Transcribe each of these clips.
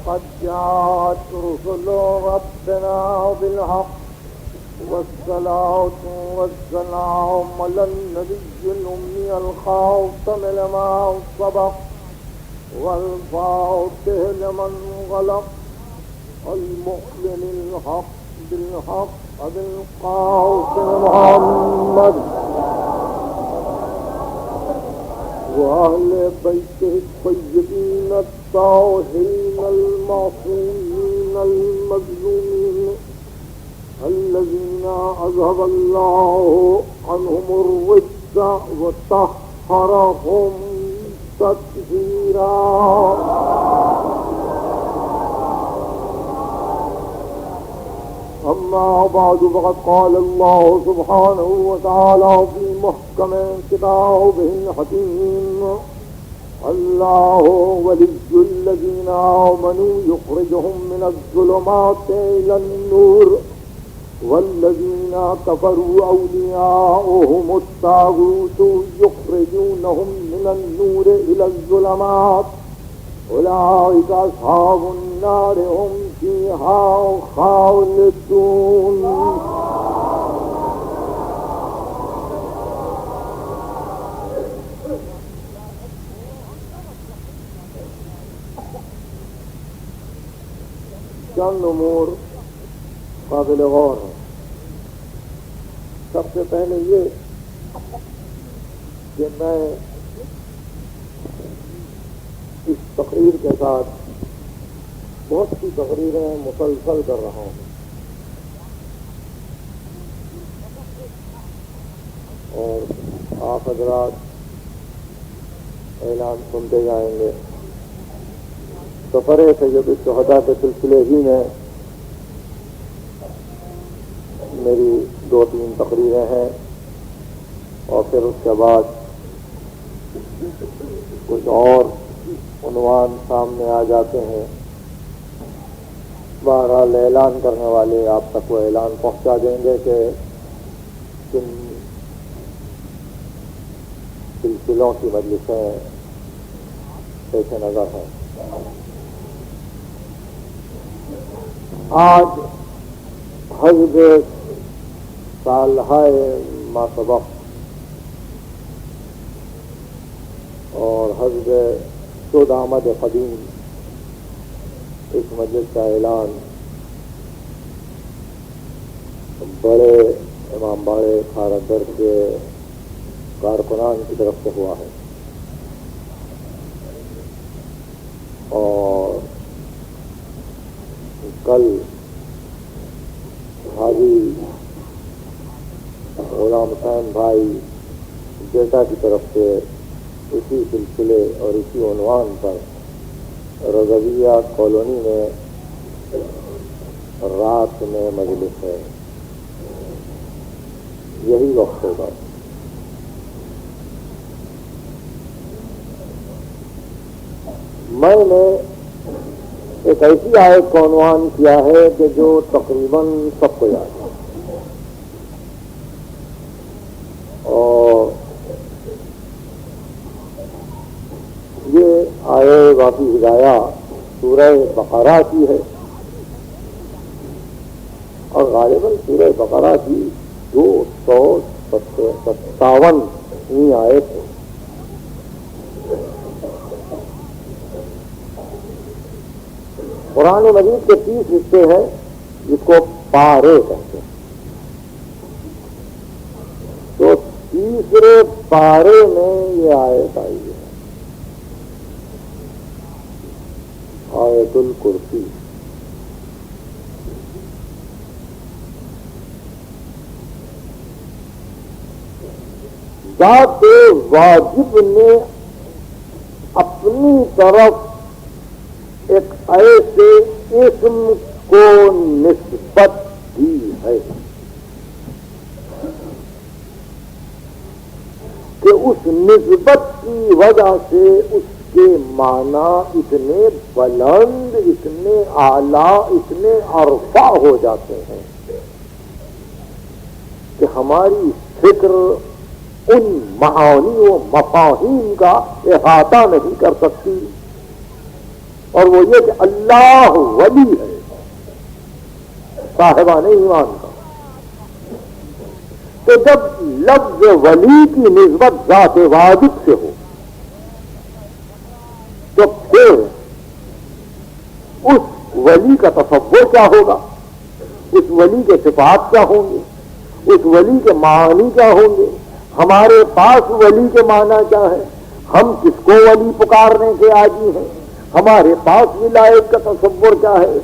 لقد جاءت رسل ربنا بالحق والصلاة والسلام على النبي الأمي الخاتم لما سبق والفاتح لمن غلق المؤمن الحق بالحق بالقاسم محمد وأهل بيته الطيبين الطاهرين المعصومين المظلومين الذين أذهب الله عنهم الرجس وطهرهم تطهيرا. أما بعد فقد قال الله سبحانه وتعالى في محكم كتابه الحكيم: الله ولي الذين آمنوا يخرجهم من الظلمات إلى النور والذين كفروا أولياؤهم الطاغوت يخرجونهم من النور إلى الظلمات أولئك أصحاب النار هم فيها خالدون. چند امور قابل غور ہیں. سب سے پہلے یہ کہ میں اس تقریر کے ساتھ بہت سی تقریریں مسلسل کر رہا ہوں اور آپ حضرات اعلان سنتے جائیں گے. سفر سید الشہداء کے سلسلے ہی میں میری 2-3 تقریریں ہیں اور پھر اس کے بعد کچھ اور عنوان سامنے آ جاتے ہیں. بہرحال اعلان کرنے والے آپ تک وہ اعلان پہنچا دیں گے کہ کن سلسلوں کی مجلسیں پیش نظر ہیں. آج حزب صالحہ ما سبق اور حزب شد آمد قدیم اس مجلس کا اعلان بڑے امام باڑے کھارا-در کے کارکنان کی طرف سے ہوا ہے اور کل حاجی غلام حسین بھائی جیٹا کی طرف سے اسی سلسلے اور اسی عنوان پر رضویہ کالونی میں رات میں مجلس ہے. یہی وقت ہوگا. میں نے ایک ایسی آیت کو عنوان کیا ہے کہ جو تقریباً سب کو یاد ہے اور یہ آئے واقعی ہدایہ سورہ بقرہ کی ہے اور غالباً سورہ بقرہ کی 257 آیت ہے. قرآن مجید کے 30 حصے ہیں جس کو پارے کہتے ہیں. تو تیسرے پارے میں یہ آیت آئی ہے آیت الکرسی. ذات واجب نے اپنی طرف ایک ایسے اسم کو نسبت دی ہے کہ اس نسبت کی وجہ سے اس کے معنی اتنے بلند، اتنے اعلیٰ، اتنے ارفع ہو جاتے ہیں کہ ہماری فکر ان معانی و مفاہیم کا احاطہ نہیں کر سکتی اور وہ یہ کہ اللہ ولی ہے صاحبان ایمان کا. تو جب لفظ ولی کی نسبت ذات واجب سے ہو تو پھر اس ولی کا تصور کیا ہوگا، اس ولی کے صفات کیا ہوں گے، اس ولی کے معنی کیا ہوں گے. ہمارے پاس ولی کے معنی کیا ہے، ہم کس کو ولی پکارنے کے عاجز ہیں، ہمارے پاس ولایت کا تصور کیا ہے،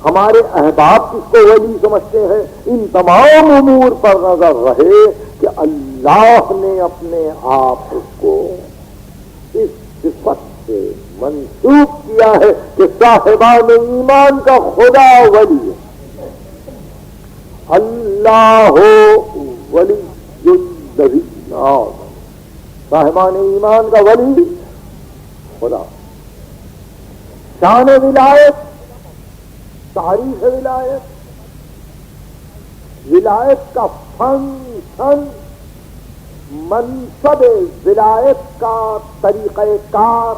ہمارے احباب کس کو ولی سمجھتے ہیں. ان تمام امور پر نظر رہے کہ اللہ نے اپنے آپ کو اس صفت سے منسوب کیا ہے کہ صاحبان ایمان کا خدا ولی ہے. اللہ ولی الذین آمنوا، صاحبان ایمان کا ولی خدا. شان ولایت، تعریف ولایت، ولایت کا فنکشن، منصب ولایت کا طریقہ کار،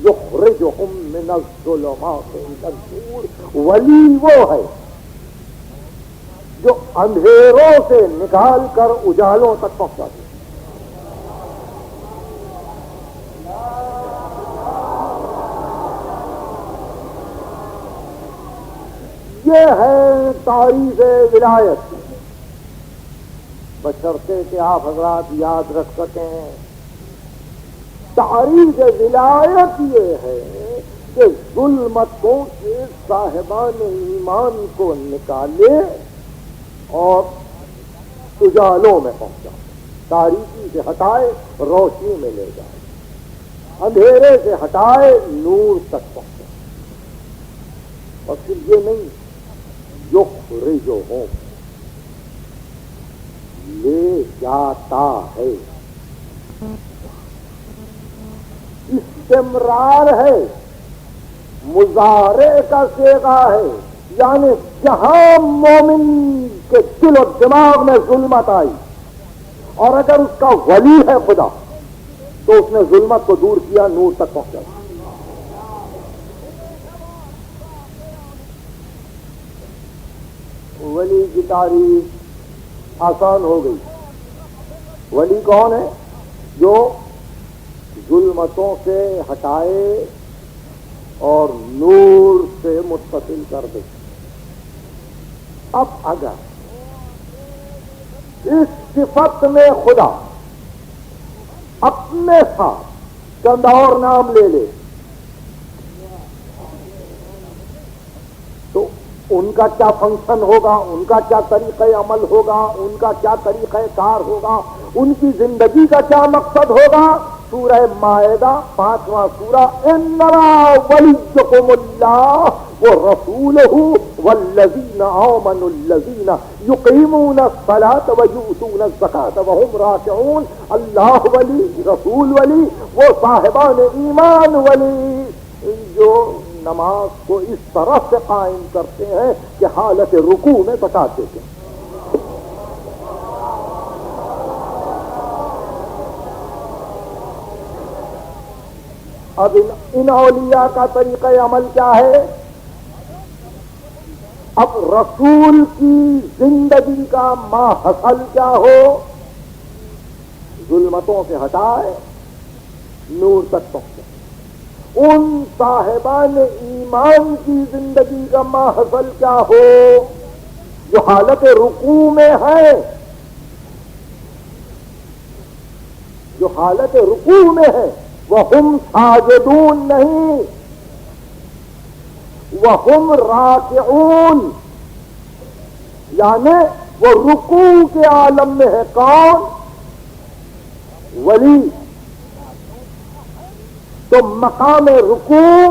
یخرجہم من الظلمات الی النور. ولی وہ ہے جو اندھیروں سے نکال کر اجالوں تک پہنچاتے. یہ ہے تعریف ولایت، بشرطے کہ آپ حضرات یاد رکھ سکیں. تعریف ولایت یہ ہے کہ ظلمتوں سے صاحبان ایمان کو نکالے اور اجالوں میں پہنچائے، تاریکی سے ہٹائے روشنی میں لے جائے، اندھیرے سے ہٹائے نور تک پہنچائے. اور پھر یہ نہیں یخرجہم، لے جاتا ہے، استمرار ہے، مضارع کا صیغہ ہے. یعنی جہاں مومن کے دل و دماغ میں ظلمت آئی اور اگر اس کا ولی ہے خدا تو اس نے ظلمت کو دور کیا، نور تک پہنچا. ولی کی تعریف آسان ہو گئی. ولی کون ہے؟ جو ظلمتوں سے ہٹائے اور نور سے متصل کر دے. اب اگر اس صفت میں خدا اپنے ساتھ چند اور نام لے لے تو ان کا کیا فنکشن ہوگا، ان کا کیا طریقہ عمل ہوگا، ان کا کیا طریقہ کار ہوگا، ان کی زندگی کا کیا مقصد ہوگا. سورہ مائدہ 5واں سورہ، انما ولیکم اللہ ورسولہ والذین آمنوا الذین یقیمون الصلاة ویؤتون الزکاة وہم راکعون. اللہ ولی، رسول ولی، وہ صاحبان ایمان ولی جو نماز کو اس طرح سے قائم کرتے ہیں کہ حالت رکوع میں زکات دیتے ہیں. اب ان اولیاء کا طریقہ عمل کیا ہے؟ اب رسول کی زندگی کا ماحصل کیا ہو؟ ظلمتوں سے ہٹائے، نور تک پہنچے. ان صاحبان ایمان کی زندگی کا ماحصل کیا ہو جو حالت رکوع میں ہے، جو حالت رکوع میں ہے. وَهُمْ ساجدون نہیں، وَهُمْ راکعون، یعنی وہ رکوع کے عالم میں ہے. کون؟ ولی. تو مقام رکوع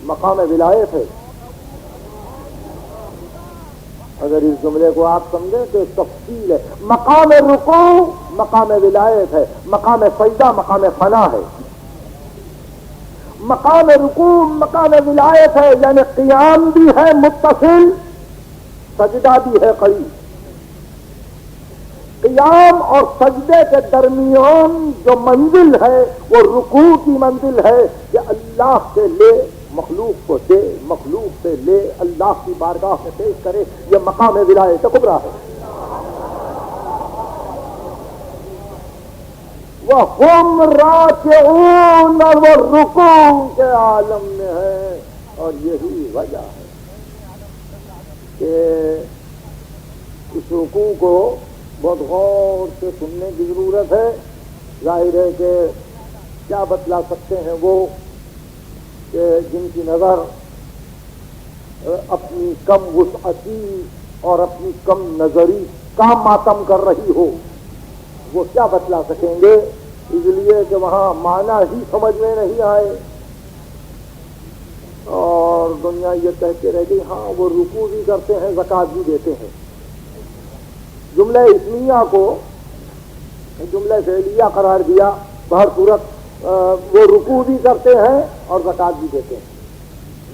مقام ولایت ہے. اگر اس جملے کو آپ سمجھیں تو تفصیل ہے. مقام رکوع مقام ولایت ہے، مقام سجدہ مقام فنا ہے. مقام رکوع مقام ولایت ہے، یعنی قیام بھی ہے متصل، سجدہ بھی ہے قریب. قیام اور سجدے کے درمیان جو منزل ہے وہ رکوع کی منزل ہے کہ اللہ سے لے مخلوق کو دے، مخلوق سے لے اللہ کی بارگاہ میں پیش کرے، یہ مقام ولایت کبریٰ ہے۔ وَهُمْ راکعون، اور وہ رکوع کے عالم میں ہے، اور یہی وجہ ہے کہ اس رکوع کو بہت غور سے سننے کی ضرورت ہے۔ ظاہر ہے کہ کیا بتلا سکتے ہیں وہ کہ جن کی نظر اپنی کم وسعتی اور اپنی کم نظری کا ماتم کر رہی ہو، وہ کیا بتلا سکیں گے، اس لیے کہ وہاں معنی ہی سمجھ میں نہیں آئے، اور دنیا یہ کہتے رہ گئی ہاں وہ رکوع بھی کرتے ہیں، زکوٰۃ بھی دیتے ہیں۔ جملہ اسمیہ کو جملہ فعلیہ قرار دیا، بہر صورت وہ رکوع بھی کرتے ہیں اور زکوٰۃ بھی دیتے ہیں۔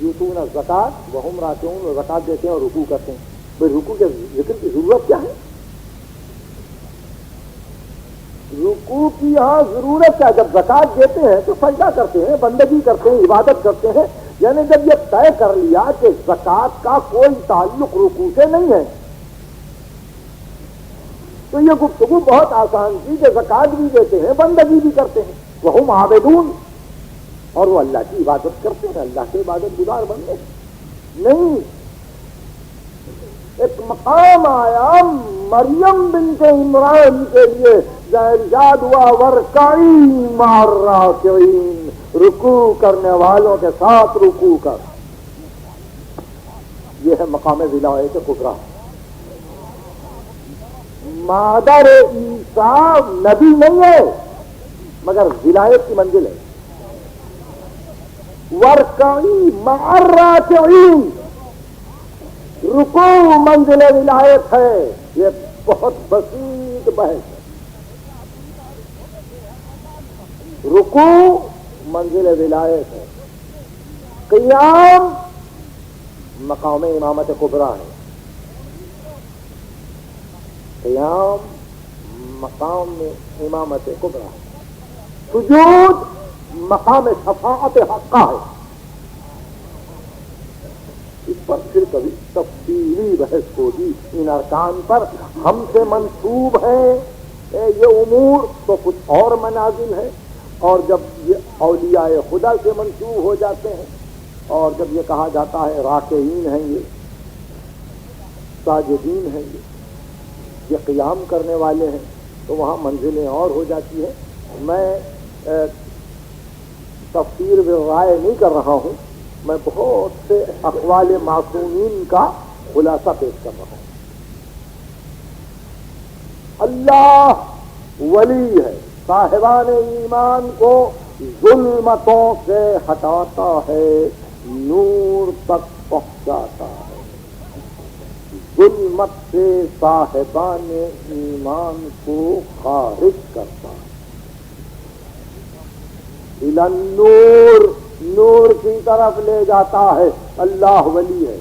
یؤتون الزکوٰۃ وہم راکعون، وہ زکوٰۃ دیتے ہیں اور رکوع کرتے ہیں۔ پھر رکوع کے ذکر کی ضرورت کیا ہے؟ رکوع کی یہاں ضرورت کیا؟ جب زکوٰۃ دیتے ہیں تو سجدہ کرتے ہیں، بندگی کرتے ہیں، عبادت کرتے ہیں، یعنی جب یہ طے کر لیا کہ زکوٰۃ کا کوئی تعلق رکوع سے نہیں ہے تو یہ گفتگو بہت آسان تھی کہ زکوٰۃ بھی دیتے ہیں، بندگی بھی کرتے ہیں، وہم عابدون، اور وہ اللہ کی عبادت کرتے ہیں، اللہ کے عبادت گزار بندے نہیں۔ ایک مقام آیا مریم بنت عمران کے لیے جہاں ارشاد ہوا وارکعی مع الراکعین، رکوع کرنے والوں کے ساتھ رکوع کر، یہ ہے مقام ولایت کبریٰ۔ مادر عیسیٰ نبی نہیں ہے مگر ولایت کی منزل ہے۔ وارکعی مع الراکعین، رکوع منزل ولایت ہے، یہ بہت بسیط بحث ہے۔ رکوع منزل ولایت ہے، قیام مقام امامت کبریٰ ہے، قیام مقام امامت کبریٰ ہے، سجود مقام شفاعت حقہ ہے۔ اس پر پھر کبھی تفصیلی بحث ہوگی، ان ارکان پر ہم سے منسوب ہیں یہ امور تو کچھ اور منازل ہے، اور جب یہ اولیاء خدا سے منسوب ہو جاتے ہیں، اور جب یہ کہا جاتا ہے راکعین ہیں یہ، ساجدین ہیں یہ قیام کرنے والے ہیں، تو وہاں منزلیں اور ہو جاتی ہیں۔ میں تفسیر بالرائے نہیں کر رہا ہوں، میں بہت سے اقوال معصومین کا خلاصہ پیش کر رہا ہوں۔ اللہ ولی ہے، صاحبان ایمان کو ظلمتوں سے ہٹاتا ہے، نور تک پہنچاتا ہے، ظلمت سے صاحبان ایمان کو خارج کرتا ہے، الی النور، نور کی طرف لے جاتا ہے، اللہ ولی ہے۔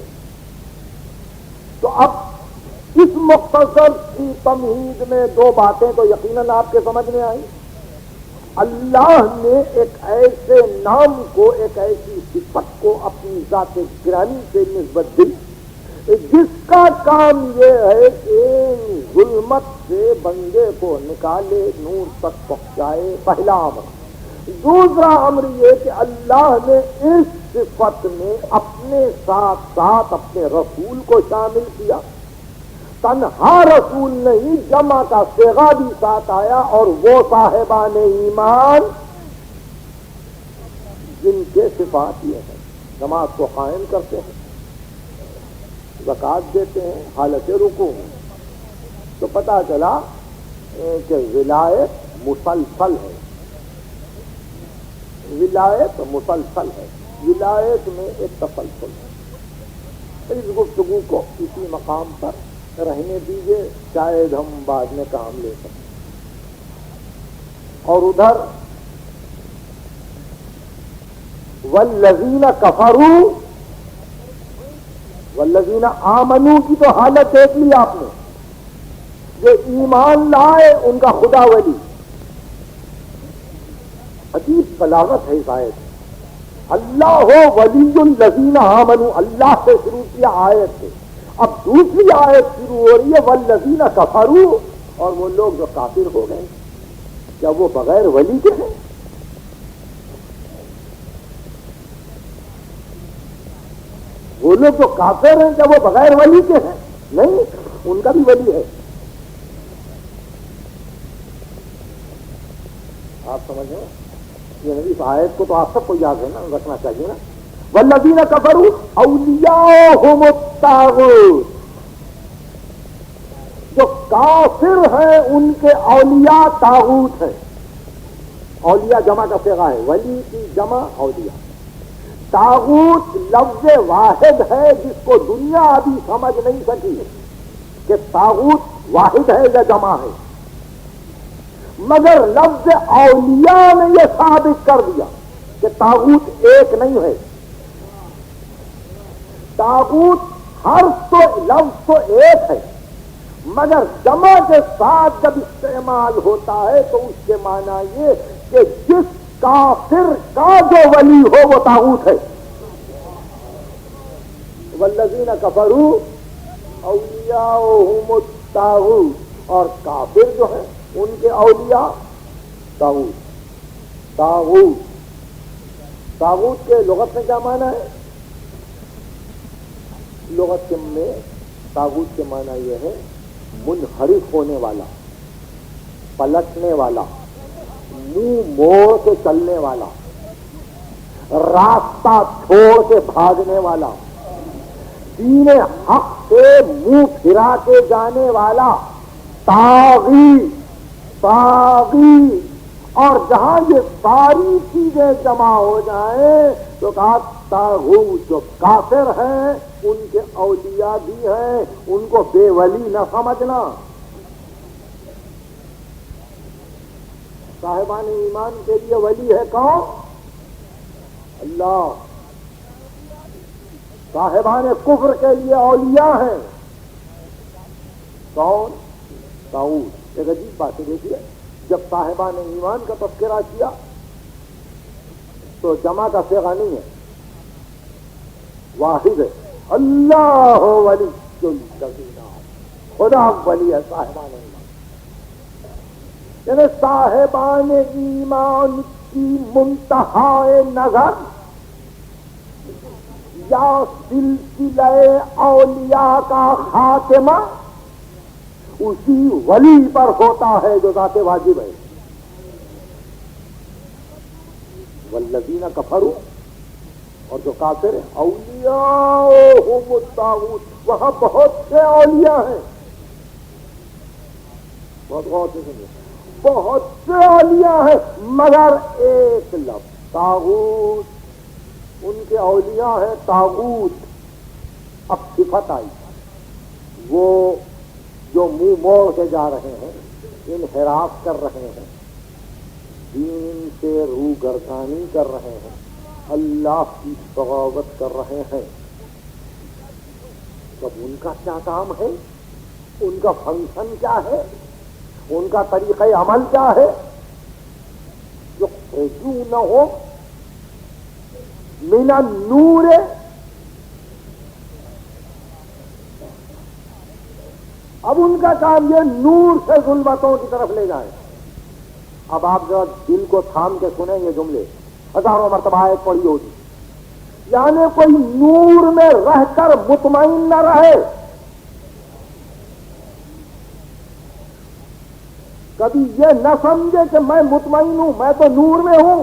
تو اب اس مختصر کی تمہید میں دو باتیں تو یقیناً آپ کے سمجھ میں آئیں۔ اللہ نے ایک ایسے نام کو، ایک ایسی صفت کو اپنی ذات گرامی سے نسبت دی جس کا کام یہ ہے کہ ظلمت سے بندے کو نکالے، نور تک پہنچائے، پہلا امر۔ دوسرا امر یہ کہ اللہ نے اس صفت میں اپنے ساتھ ساتھ اپنے رسول کو شامل کیا، تنہا رسول نہیں، جمع کا صیغہ بھی ساتھ آیا، اور وہ صاحبان ایمان جن کے صفات یہ ہیں، نماز کو قائم کرتے ہیں، زکوٰۃ دیتے ہیں حالت رکوع میں، تو پتہ چلا کہ ولایت مسلسل ہے، ولایت مسلسل ہے، ولایت میں ایک تسلسل ہے۔ اس گفتگو کو اسی مقام پر رہنے دیجیے، شاید ہم بعد میں کام لے سکیں۔ اور ادھر والذین کفروا والذین آمنوا کی تو حالت دیکھ لی آپ نے، جو ایمان لائے ان کا خدا ولی۔ عجیب بلاغت ہے اس آیت، اللہ ہو ولی الذین آمنوا، اللہ سے شروع کیا آیت سے، اب دوسری آیت شروع ہو رہی ہے والذین کفروا، اور وہ لوگ جو کافر ہو گئے، کیا وہ بغیر ولی کے ہیں؟ وہ لوگ جو کافر ہیں کیا وہ بغیر ولی کے ہیں؟ نہیں، ان کا بھی ولی ہے۔ آپ سمجھ رہے ہیں؟ یہ نہیں، اس آیت کو تو آپ سب کو یاد ہے نا، رکھنا چاہیے نا۔ والذین کفروا اولیاءہم الطاغوت، جو کافر ہیں ان کے اولیاء طاغوت ہیں۔ اولیاء جمع کا صیغہ ہے، ولی کی جمع اولیاء۔ طاغوت لفظ واحد ہے جس کو دنیا ابھی سمجھ نہیں سکی کہ طاغوت واحد ہے یا جمع ہے، مگر لفظ اولیاء نے یہ ثابت کر دیا کہ طاغوت ایک نہیں ہے۔ طاغوت ہر تو لفظ تو ایک ہے، مگر جمع کے ساتھ جب استعمال ہوتا ہے تو اس کے معنی یہ کہ جس کافر کا جو ولی ہو وہ طاغوت ہے۔ والذین کفروا اولیاءہم الطاغوت، اور کافر جو ہیں ان کے اولیاء طاغوت۔ طاغوت طاغوت کے لغت میں کیا معنی ہے؟ لغت میں طاغوت کے معنی یہ ہے منحرف ہونے والا، پلٹنے والا، منہ موڑ کے چلنے والا، راستہ چھوڑ کے بھاگنے والا، دین حق سے منہ پھرا کے جانے والا، طاغی طاغی۔ اور جہاں یہ ساری چیزیں جمع ہو جائیں تو کہا طاغوت، جو کافر ہیں ان کے اولیاء بھی ہیں، ان کو بے ولی نہ سمجھنا۔ صاحبان ایمان کے لیے ولی ہے کون؟ اللہ۔ صاحبان کفر کے لیے اولیاء ہیں کون؟ طاغوت۔ ایک عجیب بات ہے، دیکھیے، جب صاحبان ایمان کا تذکرہ کیا تو جمع کا صیغہ نہیں ہے، واحد ہے، اللہ ولی الذین، خدا ولی ہے صاحبان ایمان۔ یعنی صاحبان ایمان کی منتہائے نظر یا سلسلہ اولیاء کا خاتمہ اسی ولی پر ہوتا ہے جو ذات واجب ہے۔ والذین کفروا، اور جو کافر ہیں اولیاءہم الطاغوت، وہاں بہت سے اولیاء ہیں، بہت غور سے سنیے، بہت سے اولیاء ہیں، مگر ایک لفظ طاغوت، ان کے اولیاء ہیں طاغوت۔ اب صفت آئی، وہ جو منہ موڑ کے جا رہے ہیں، انحراف کر رہے ہیں، دین سے روگردانی کر رہے ہیں، اللہ کی بغاوت کر رہے ہیں، تب ان کا کیا کام ہے؟ ان کا فنکشن کیا ہے؟ ان کا طریقہ عمل کیا ہے؟ جو کیوں نہ ہو من النور، اب ان کا کام یہ نور سے ظلمتوں کی طرف لے جائے۔ اب آپ ذرا دل کو تھام کے سنیں یہ جملے، ہزاروں مرتبہ آیت پڑھی ہوگی، یعنی کوئی نور میں رہ کر مطمئن نہ رہے، کبھی یہ نہ سمجھے کہ میں مطمئن ہوں، میں تو نور میں ہوں۔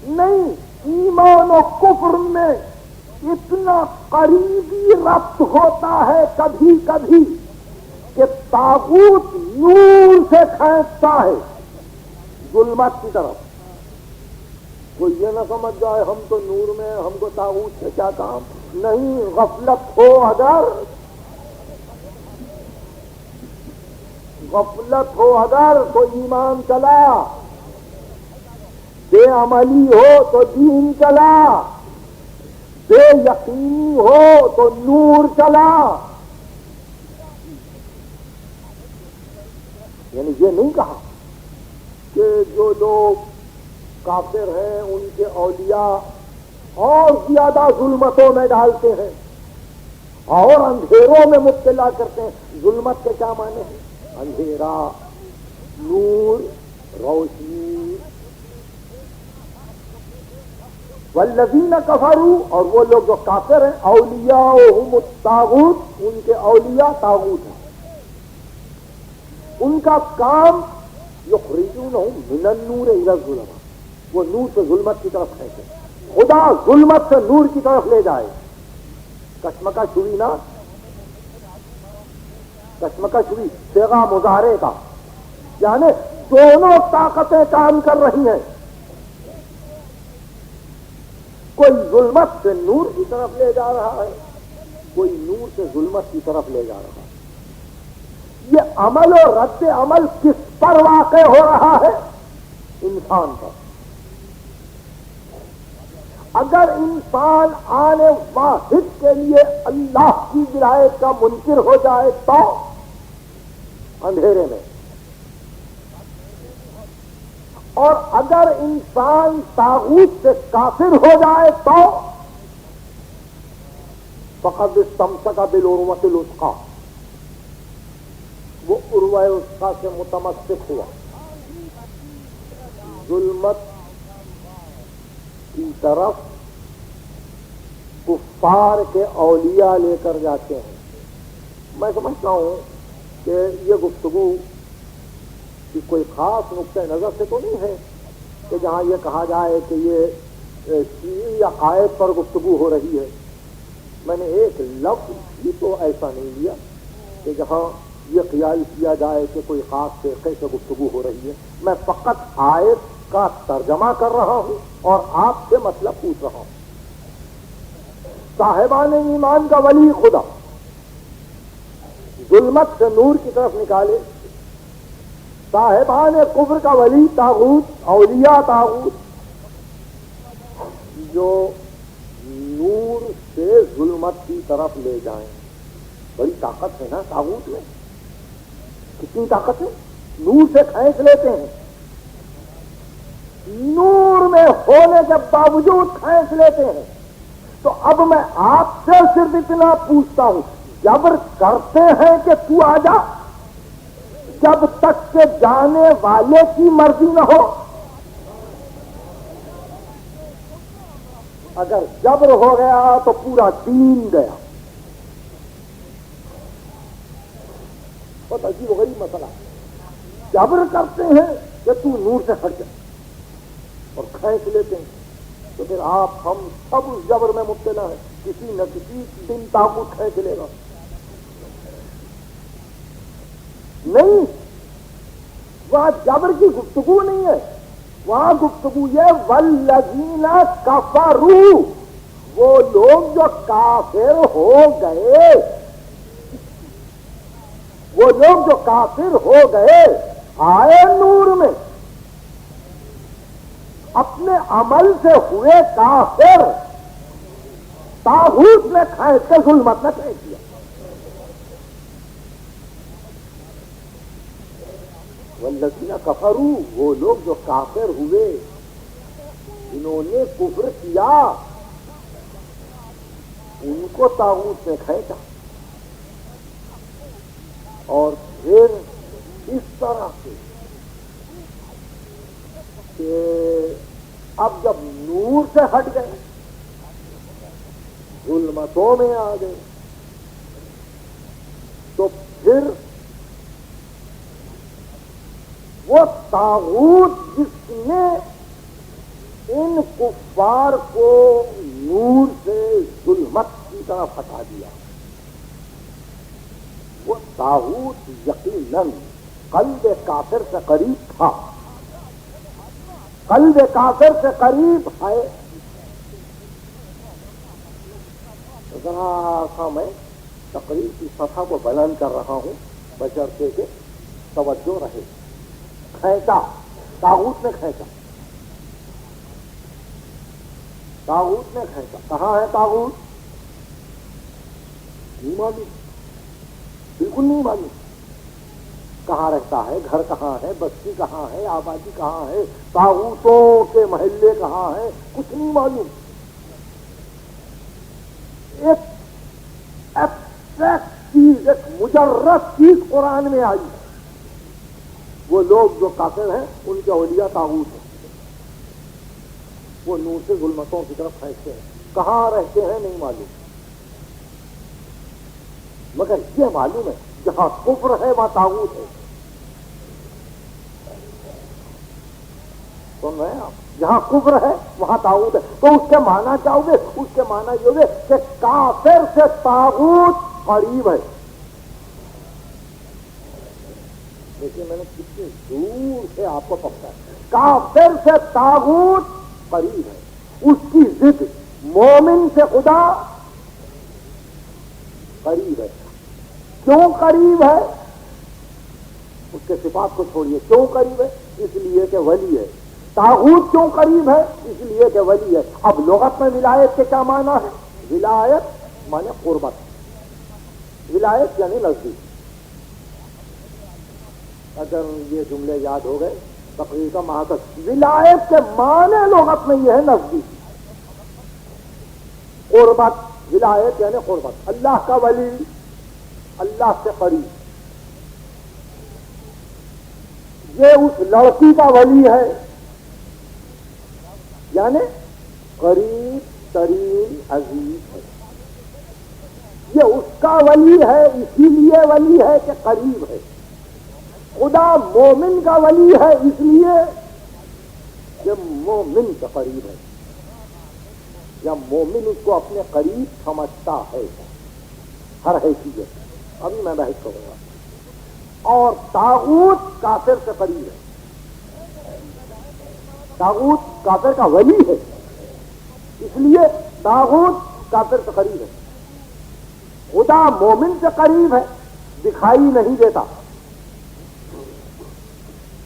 نہیں، ایمان و کفر میں اتنا قریبی ربط ہوتا ہے کبھی کبھی کہ طاغوت نور سے کھینچتا ہے ظلمت کی طرف۔ کوئی یہ نہ سمجھ جائے ہم تو نور میں، ہم کو طاغوت سے کیا کام؟ نہیں، غفلت ہو اگر تو ایمان چلا، بے عملی ہو تو دین چلا، بے یقینی ہو تو نور چلا۔ یعنی یہ نہیں کہا کہ جو لوگ کافر ہیں ان کے اولیاء اور زیادہ ظلمتوں میں ڈالتے ہیں اور اندھیروں میں مبتلا کرتے ہیں. ظلمت کے کیا معنی ہیں؟ اندھیرا، نور، روشنی. والذین کفروا، اور وہ لوگ جو کافر ہیں، اولیاءہم الطاغوت، ان کے اولیاء طاغوت ہیں. ان کا کام یخرجونہم من النور الی الظلمات، وہ نور سے ظلمت کی طرف کھینچے. خدا ظلمت سے نور کی طرف لے جائے. کشمکش ہوئی نا، کشمکش ہوئی صیغہ مظاہرے کا، یعنی دونوں طاقتیں کام کر رہی ہیں. کوئی ظلمت سے نور کی طرف لے جا رہا ہے، کوئی نور سے ظلمت کی طرف لے جا رہا ہے. یہ عمل و رد عمل کس پر واقع ہو رہا ہے؟ انسان پر. اگر انسان آنے واحد کے لیے اللہ کی ولایت کا منکر ہو جائے تو اندھیرے میں، اور اگر انسان طاغوت سے کافر ہو جائے تو فقد استمسک بالعروۃ الوثقی، وہ عروہ وثقی سے متمسک ہوا. ظلمت کی طرف کفار کے اولیاء لے کر جاتے ہیں. میں سمجھتا ہوں کہ یہ گفتگو کی کوئی خاص نقطہ نظر سے تو نہیں ہے کہ جہاں یہ کہا جائے کہ یہ شیعی عقائد پر گفتگو ہو رہی ہے. میں نے ایک لفظ بھی تو ایسا نہیں لیا کہ جہاں یہ خیال کیا جائے کہ کوئی خاص فرقے سے گفتگو ہو رہی ہے. میں فقط آیت کا ترجمہ کر رہا ہوں اور آپ سے مسئلہ پوچھ رہا ہوں. صاحبان ایمان کا ولی خدا ظلمت سے نور کی طرف نکالے، صاحبان کفر کا ولی طاغوت، اولیاء طاغوت جو نور سے ظلمت کی طرف لے جائیں. بڑی طاقت ہے نا طاغوت میں، کتنی طاقت ہے. نور سے کھینچ لیتے ہیں، نور میں ہونے کے باوجود کھینچ لیتے ہیں. تو اب میں آپ سے صرف اتنا پوچھتا ہوں، جبر کرتے ہیں کہ تو آ جا جب تک کہ جانے والے کی مرضی نہ ہو. اگر جبر ہو گیا تو پورا دین گیا. بہت عجیب و غریب مسئلہ. جبر کرتے ہیں کہ تو نور سے ہٹ جا اور کھینچ لیتے ہیں، تو پھر آپ ہم سب اس جبر میں مبتلا ہے. کسی نہ کسی دن طاقت کھینچ لے گا. نہیں، وہاں جبر کی گفتگو نہیں ہے، وہاں گفتگو یہ والذین کفروا، وہ لوگ جو کافر ہو گئے، وہ لوگ جو کافر ہو گئے آئے نور میں، اپنے عمل سے ہوئے کافر، طاغوت نے کھینچ کے ظلمت نے کھینچ دیا. والذین کفروا، وہ لوگ جو کافر ہوئے، جنہوں نے کفر کیا، ان کو طاغوت نے کھینچا. اور پھر اس طرح سے کہ اب جب نور سے ہٹ گئے، ظلمتوں میں آ گئے، تو پھر وہ طاغوت جس نے ان کفار کو نور سے ظلمت کی طرف ہٹا دیا، وہ طاغوت یقیناً قلب کافر سے قریب تھا، قلب کافر سے قریب ہے. ذرا سا میں تقریر کی سطح کو بلند کر رہا ہوں بشرطے کہ توجہ رہے. کھینچا، طاغوت نے کھینچا، طاغوت نے کھینچا. کہاں ہے طاغوت؟ نہیں معلوم، بالکل نہیں معلوم. کہاں رہتا ہے، گھر کہاں ہے، بستی کہاں ہے، آبادی کہاں ہے، طاغوتوں کے محلے کہاں ہیں، کچھ نہیں معلوم. ایک ایبسٹریکٹ چیز، ایک مجرد چیز قرآن میں آئی ہے. وہ لوگ جو کافر ہیں ان کے اولیاء طاغوت ہیں، وہ نور سے ظلمتوں کی طرف پھینکتے ہیں. کہاں رہتے ہیں نہیں معلوم، مگر یہ معلوم ہے جہاں کفر ہے وہاں طاغوت ہے. سن رہے ہیں آپ؟ جہاں کفر ہے وہاں طاغوت ہے. تو اس کے معنی کیا ہوگے؟ اس کے معنی یہ ہوگے کہ کافر سے طاغوت قریب ہے. دیکھیے میں نے کتنی دور سے آپ کو پکڑا ہے. کافر سے طاغوت قریب ہے. اس کی ضد مومن سے خدا قریب ہے. کیوں قریب ہے؟ اس کے صفات کو چھوڑیے. کیوں قریب ہے؟ اس لیے کہ ولی ہے. طاغوت کیوں قریب ہے؟ اس لیے کہ ولی ہے. اب لغت میں ولایت کے کیا معنی ہے؟ ولایت مانے قربت، ولایت یعنی نزدیک. اگر یہ جملے یاد ہو گئے تقریر کا مہاتم. ولایت کے معنی لغت میں یہ ہے نزدیک، قربت. ولایت یعنی قربت. اللہ کا ولی اللہ سے قریب. یہ اس لڑکی کا ولی ہے یعنی قریب ترین عزیز ہے. یہ اس کا ولی ہے اسی لیے ولی ہے کہ قریب ہے. خدا مومن کا ولی ہے اس لیے کہ مومن کا قریب ہے، یا مومن اس کو اپنے قریب سمجھتا ہے ہر حیثیت. ابھی میں بحث کروں گا. اور طاغوت کافر سے قریب ہے. طاغوت کافر کا ولی ہے اس لیے طاغوت کافر سے قریب ہے. خدا مومن سے قریب ہے، دکھائی نہیں دیتا.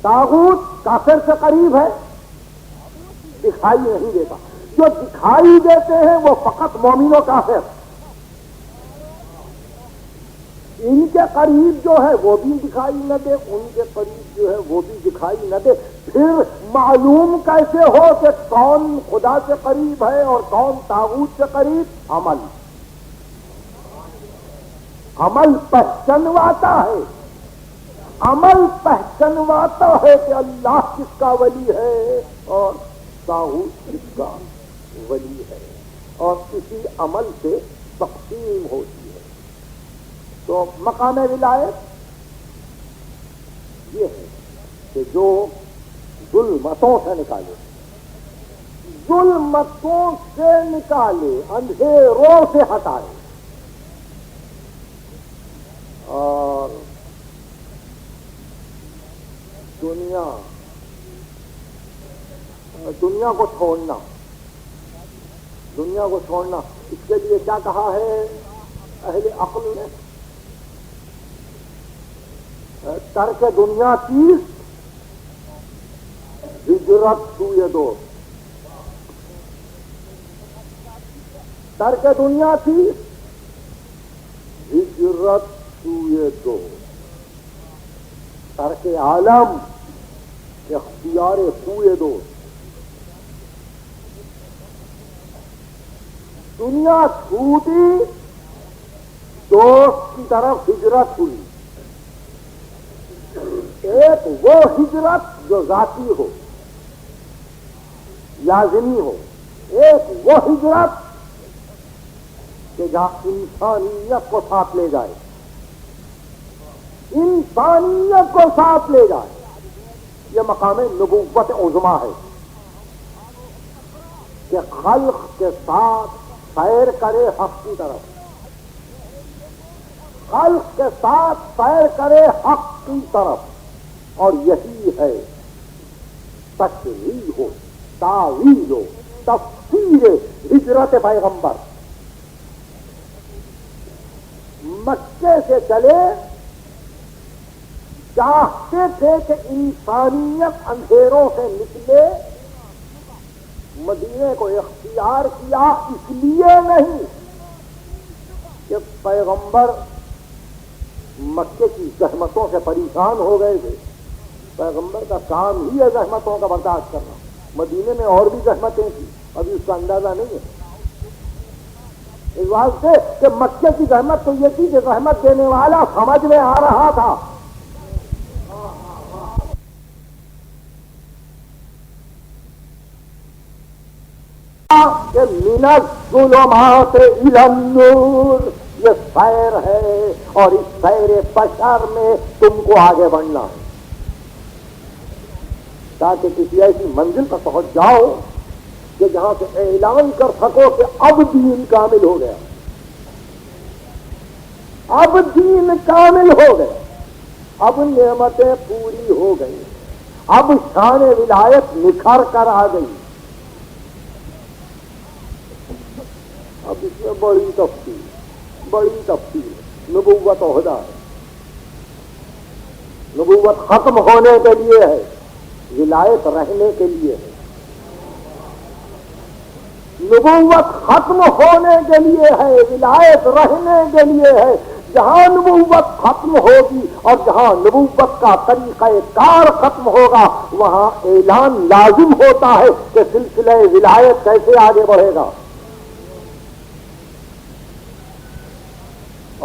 طاغوت کافر سے قریب ہے، دکھائی نہیں دیتا. جو دکھائی دیتے ہیں وہ فقط مومن و کافر. ان کے قریب جو ہے وہ بھی دکھائی نہ دے، ان کے قریب جو ہے وہ بھی دکھائی نہ دے. پھر معلوم کیسے ہو کہ کون خدا سے قریب ہے اور کون طاغوت سے قریب؟ عمل پہچنواتا ہے. عمل پہچنواتا ہے کہ اللہ کس کا ولی ہے اور طاغوت کس کا ولی ہے، اور اسی عمل سے تقسیم ہوتی ہے. تو مقام ولایت یہ ہے کہ جو ظلمتوں سے نکالے، ظلمتوں سے نکالے، اندھیروں سے ہٹائے، اور دنیا کو چھوڑنا. دنیا کو چھوڑنا اس کے لیے کیا کہا ہے اہل عقل نے؟ ترک دنیا کی ہجرت سوئے دوست. ترک دنیا کی ہجرت سوئے دوست. ترک عالم اختیار سوئے دوست. دنیا چھوٹی، دوست کی طرف ہجرت ہوئی. ایک وہ ہجرت جو ذاتی ہو، لازمی ہو. ایک وہ ہجرت کہ جہاں انسانیت کو ساتھ لے جائے، انسانیت کو ساتھ لے جائے. یہ مقام نبوت عظما ہے کہ خلق کے ساتھ سیر کرے حق کی طرف. خلق کے ساتھ سیر کرے حق کی طرف. اور یہی ہے تشریح ہو، تعویل ہو، تفسیر ہجرت پیغمبر. مکے سے چلے، چاہتے تھے کہ انسانیت اندھیروں سے نکلے، مدینے کو اختیار کیا اس لیے نہیں کہ پیغمبر مکے کی زحمتوں سے پریشان ہو گئے تھے. پیغمبر کا کام ہی ہے زحمتوں کا برداشت کرنا. مدینے میں اور بھی زحمتیں تھیں, ابھی اس کا اندازہ نہیں ہے. اس واسطے کہ مکے کی زحمت تو یہ تھی کہ زحمت دینے والا سمجھ میں آ رہا تھا. کہ من الظلمات الی النور, یہ سیر ہے اور اس سیر بشر میں تم کو آگے بڑھنا ہے تاکہ کسی ایسی منزل پر پہنچ جاؤ کہ جہاں سے اعلان کر سکو کہ اب دین کامل ہو گیا, اب دین کامل ہو گیا, اب نعمتیں پوری ہو گئی, اب شان ولایت نکھر کر آ گئی. اب اس میں بڑی تفصیل نبوت عہدہ ہے. نبوت ختم ہونے کے لیے ہے, ولایت رہنے کے لیے ہے. نبوت ختم ہونے کے لیے ہے, ولایت رہنے کے لیے ہے. جہاں نبوت ختم ہوگی اور جہاں نبوت کا طریقہ کار ختم ہوگا وہاں اعلان لازم ہوتا ہے کہ سلسلہ ولایت کیسے آگے بڑھے گا.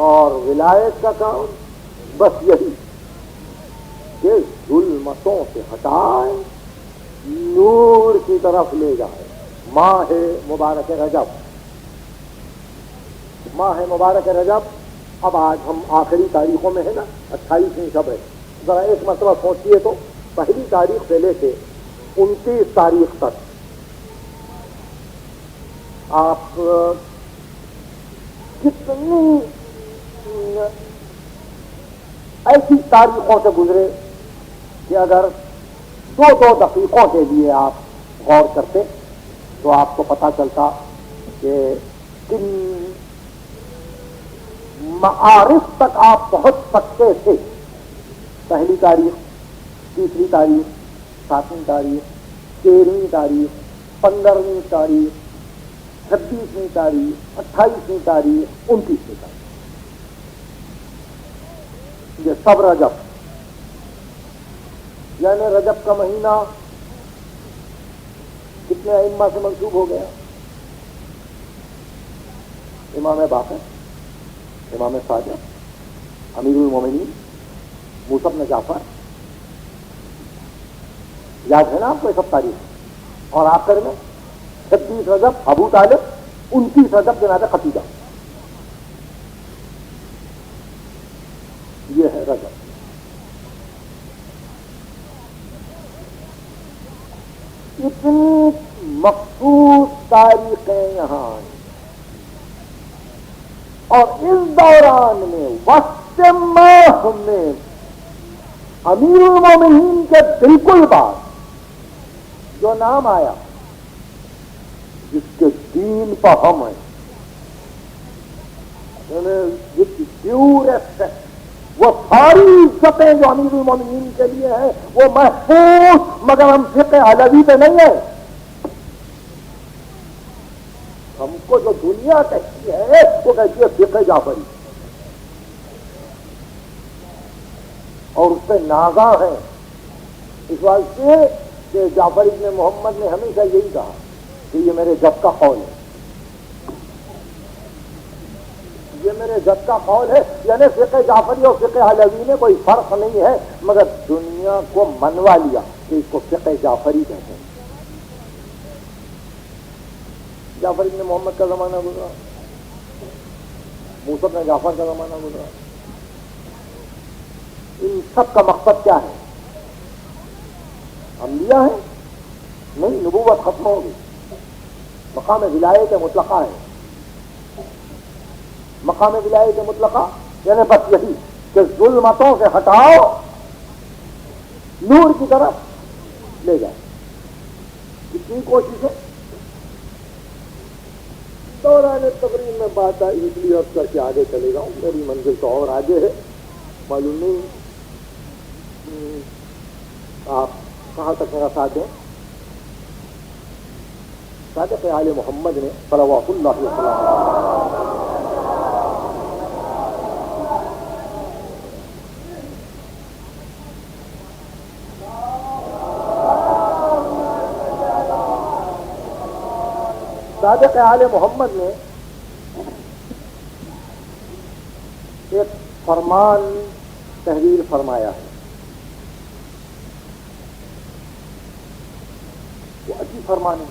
اور ولایت کا کام بس یہی کہ ظلمتوں سے ہٹائے, نور کی طرف لے جائے. ماہ مبارک رجب, ماہ مبارک رجب اب آج ہم آخری تاریخوں میں ہے نا, 28ویں شب ہے. ذرا ایک مرتبہ سوچیے تو, پہلی تاریخ سے لے کے 29 تاریخ تک آپ کتنی ایسی تاریخوں سے گزرے کہ اگر 2 دقیقوں کے لیے آپ غور کرتے تو آپ کو پتا چلتا کہ کن معارف تک آپ پہنچ سکتے تھے. پہلی تاریخ, تیسری تاریخ, 7ویں تاریخ, 13ویں تاریخ, 15ویں تاریخ, 26ویں تاریخ, 28ویں تاریخ, 29ویں تاریخ, یہ سب رجب. یعنی رجب کا مہینہ کتنے ائمہ سے منسوب ہو گیا؟ امام باقر, امام صادق, امیر المومنین موسیٰ بن جعفر, یاد ہے نا آپ کو یہ سب تاریخ. اور آخر میں 26 رجب ابو طالب, 29 رجب جناب خدیجہ. یہ ہے رجب. اتنی مخصوص تاریخیں یہاں آئیں اور اس دوران میں وقت ماہ میں امیر المومنین کے بالکل بعد جو نام آیا جس کے دین پر ہم ہیں, جس کی پیورسٹ ہے, وہ ساری عزتیں جو امیر المومنین کے لیے ہیں وہ محفوظ, مگر ہم فقہ علوی پہ نہیں ہے. ہم کو جو دنیا کہتی ہے وہ کہتی ہے فقہ جعفری, اور اس پہ نازاں ہے. اس واسطے کہ جعفر ابن محمد نے ہمیشہ یہی کہا کہ یہ میرے جد کا قول ہے, یہ میرے جد کا قول ہے. یعنی فقہ جعفری اور فقہ علوی میں کوئی فرق نہیں ہے, مگر دنیا کو منوا لیا کہ اس کو فقہ جعفری کہتے ہیں. جعفر ابن محمد کا زمانہ گزرا, موسیٰ بن جعفر کا زمانہ گزرا. ان سب کا مقصد کیا ہے؟ انبیاء ہیں؟ نہیں, نبوت ختم ہوگی, مقام ولایت مطلقہ ہے. مقام ولایت مطلقہ یعنی بس یہی کہ ظلمتوں سے ہٹاؤ, نور کی طرف لے جائے. کتنی کوششیں دوران تقریر میں بات آئی, اس لیے اب کر کے آگے چلے جاؤں. میری منزل تو اور آگے ہے, معلوم نہیں آپ کہاں تک میرا ساتھ دیں. صادق آل محمد نے صلوات اللہ علیہ وسلم صادق آل محمد نے ایک فرمان تحریر فرمایا ہے، وہ عجیب فرمان ہے،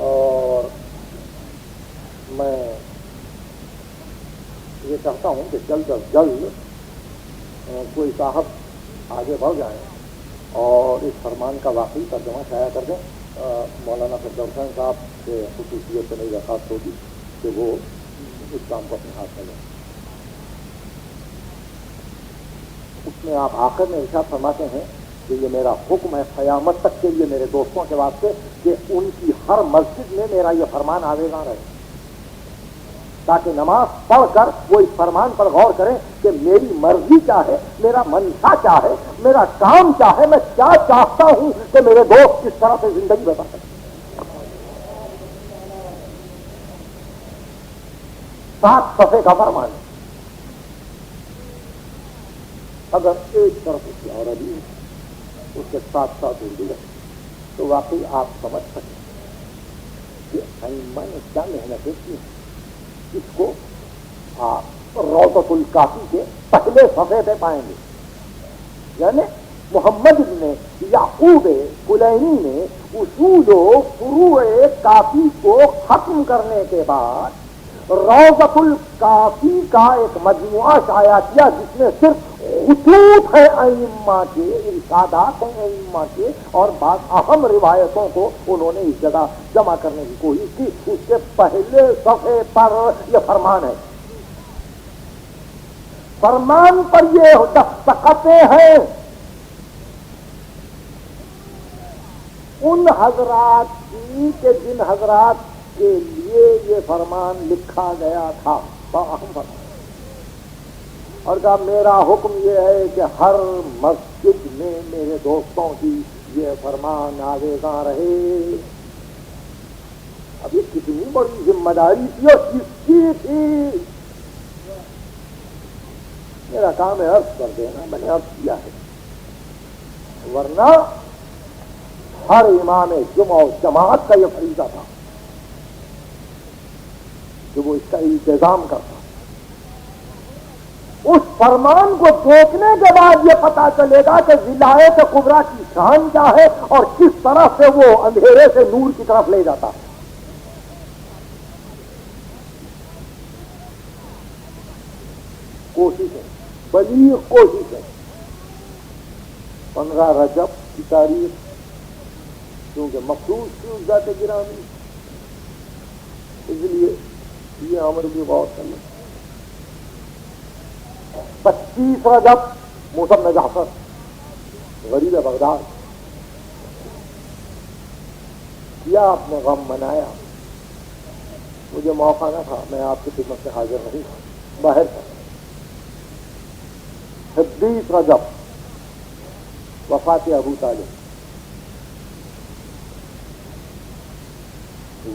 اور میں یہ چاہتا ہوں کہ جلد از جلد کوئی صاحب آگے بڑھ جائیں اور اس فرمان کا واقعی ترجمہ شائع کر دیں۔ مولانا فردوس حسین صاحب سے خصوصیت سے میری درخواست ہوگی کہ وہ اس کام کو اپنے ہاتھ میں لیں۔ اس میں آپ آخر میں ارشاد فرماتے ہیں کہ یہ میرا حکم ہے قیامت تک کے لیے میرے دوستوں کے واسطے کہ ان کی ہر مسجد میں میرا یہ فرمان آویزاں رہے، تاکہ نماز پڑھ کر وہ اس فرمان پر غور کریں کہ میری مرضی کیا ہے، میرا منشا کیا ہے، میرا کام کیا ہے، میں کیا چاہتا ہوں کہ میرے دوست کس طرح سے زندگی بتا سکیں۔ 7 صفحے کا فرمان ہے، اگر ایک طرف اس کی عربی ہے اس کے ساتھ ساتھ اردو ہے تو واقعی آپ سمجھ سکیں کہ ائمہ نے کیا محنتیں کی ہیں۔ اس کو آپ روضۃ الکافی کے پہلے صفحے پہ پائیں گے، یعنی محمد بن یعقوب کلینی نے اصول و فروع کافی کو ختم کرنے کے بعد روضۃ الکافی کا ایک مجموعہ شائع کیا جس میں صرف خطوط ہے ائمہ کے، ارشادات ہیں ائمہ کے، اور بعض اہم روایتوں کو انہوں نے اس جگہ جمع کرنے کی کوشش کی۔ اس کے پہلے صفحے پر یہ فرمان ہے، فرمان پر یہ دستخطیں ہیں ان حضرات کی کہ جن حضرات کے لیے یہ فرمان لکھا گیا تھا، اہم فرمان، اور کہا میرا حکم یہ ہے کہ ہر مسجد میں میرے دوستوں کی یہ فرمان آویزاں رہے۔ اب یہ کتنی بڑی ذمہ داری تھی اور کس کی تھی؟ میرا کام ہے عرض کر دینا، میں نے عرض کیا ہے، ورنہ ہر امام جمعہ و جماعت کا یہ فریضہ تھا کہ وہ اس کا انتظام کرتا۔ اس فرمان کو دیکھنے کے بعد یہ پتا چلے گا کہ ولایت کبریٰ کی شان کیا ہے اور کس طرح سے وہ اندھیرے سے نور کی طرف لے جاتا ہے۔ کوشش ہے، بلیغ کوشش ہے۔ 15 رجب کی تاریخ کیونکہ مخصوص تھی اس ذات گرامی، اس لیے یہ عمر بھی غور کر لیں۔ 25 رجب موسم بن جعفر غریب بغداد، کیا آپ نے غم منایا؟ مجھے موقع نہ تھا، میں آپ کی خدمت سے حاضر نہیں تھا، باہر تھا۔ 26 رجب وفات ابو طالب،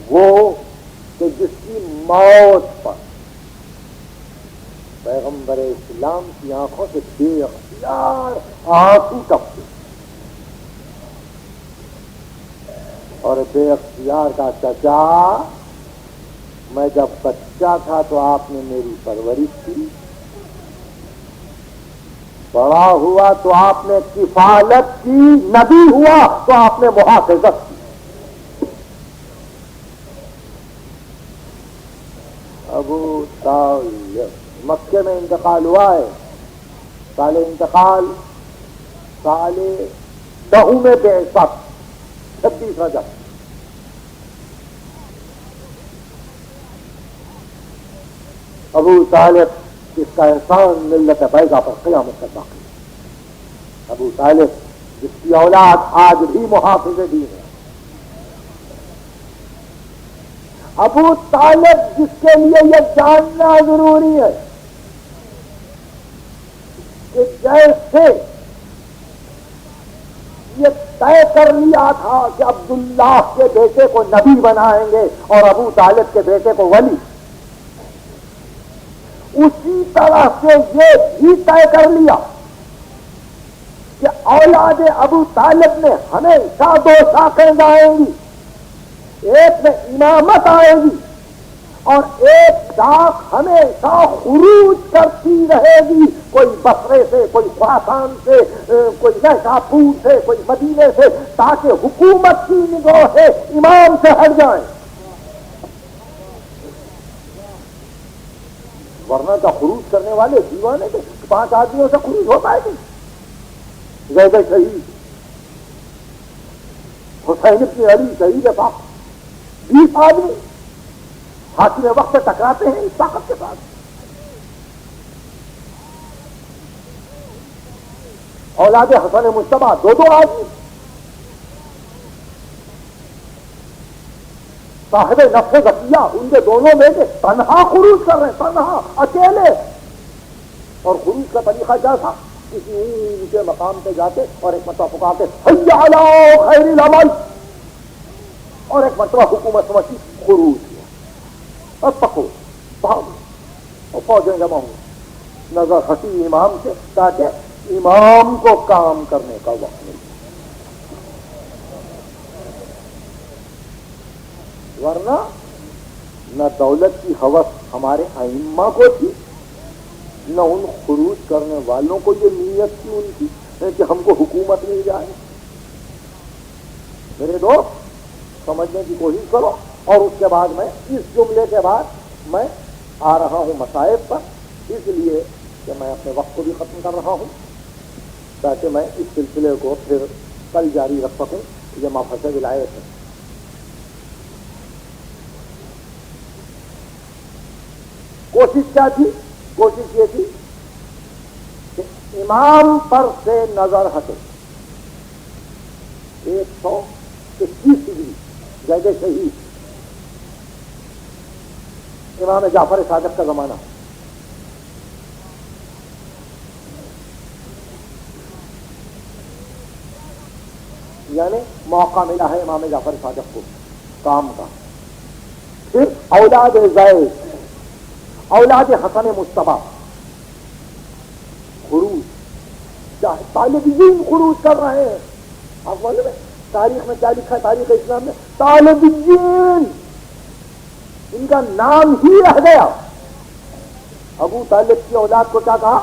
وہ کہ جس کی موت پر پیغمبر اسلام کی آنکھوں سے بے اختیار آنسو ٹپکے، اور بے اختیار کا چچا، میں جب بچہ تھا تو آپ نے میری پرورش کی، بڑا ہوا تو آپ نے کفالت کی، نبی ہوا تو آپ نے محافظت کی۔ ابو طالب مکے میں انتقال ہوا ہے، سال انتقال سال 10 میں بعثت 26 رجب۔ ابو طالب جس کا احسان ملت بیضا پر قیامت تک باقی ہے، ابو طالب جس کی اولاد آج بھی محافظ دین ہے، ابو طالب جس کے لیے یہ جاننا ضروری ہے کہ جیسے یہ طے کر لیا تھا کہ عبداللہ کے بیٹے کو نبی بنائیں گے اور ابو طالب کے بیٹے کو ولی، اسی طرح سے یہ بھی طے کر لیا کہ اولاد ابو طالب میں ہمیشہ 2 شاخیں جائیں گی، ایک میں امامت آئے گی اور ایک ڈاک ہمیشہ خروج کرتی رہے گی، کوئی بصرے سے، کوئی خراسان سے، کوئی نیشاپور سے، کوئی مدینے سے، تاکہ حکومت کی نگاہیں امام سے ہٹ جائیں۔ ورنہ کا خروج کرنے والے دیوانے تھے، 5 آدمیوں سے خروج ہو پائے گی؟ زید شہید، حسین ابن علی شہید پاک، 20 آدمی حاکم وقت سے ٹکراتے ہیں اس طاقت کے ساتھ۔ اولاد حسن مجتبیٰ 2 آدمی، صاحب نفس ذکیہ ان کے دونوں بیٹے تنہا خروج کر رہے ہیں، تنہا اکیلے۔ اور خروج کا طریقہ کیا تھا؟ کسی اونچے مقام پہ جاتے اور ایک مرتبہ پکارتے حی علی خیر العمل، اور ایک مرتبہ حکومت سمجھتی خروج کیا، اور پکو بھاگو، اور فوجیں جمع ہوں، نظر ہٹی امام سے تاکہ امام کو کام کرنے کا وقت ملے۔ ورنہ نہ دولت کی ہوس ہمارے ائمہ کو تھی، نہ ان خروج کرنے والوں کو یہ نیت تھی ان کی کہ ہم کو حکومت مل جائے۔ میرے دوست سمجھنے کی کوشش کرو، اور اس کے بعد میں اس جملے کے بعد میں آ رہا ہوں مسائب پر، اس لیے کہ میں اپنے وقت کو بھی ختم کر رہا ہوں تاکہ میں اس سلسلے کو پھر کل جاری رکھ سکوں۔ یہ مفہوم ولایت ہے۔ کوشش کیا تھی؟ کوشش یہ تھی کہ امام پر سے نظر ہٹے۔ 121 ڈگری زید شہید، امام جعفر صادق کا زمانہ، یعنی موقع ملا ہے امام جعفر صادق کو کام کا۔ پھر اولاد زید، اولاد حسن مجتبیٰ خروج، طالب علم خروج کر رہے ہیں۔ آپ معلوم ہے تاریخ میں کیا لکھا ہے؟ تاریخ اسلام میں طالب علم، ان کا نام ہی رہ گیا۔ ابو طالب کی اولاد کو کیا کہا؟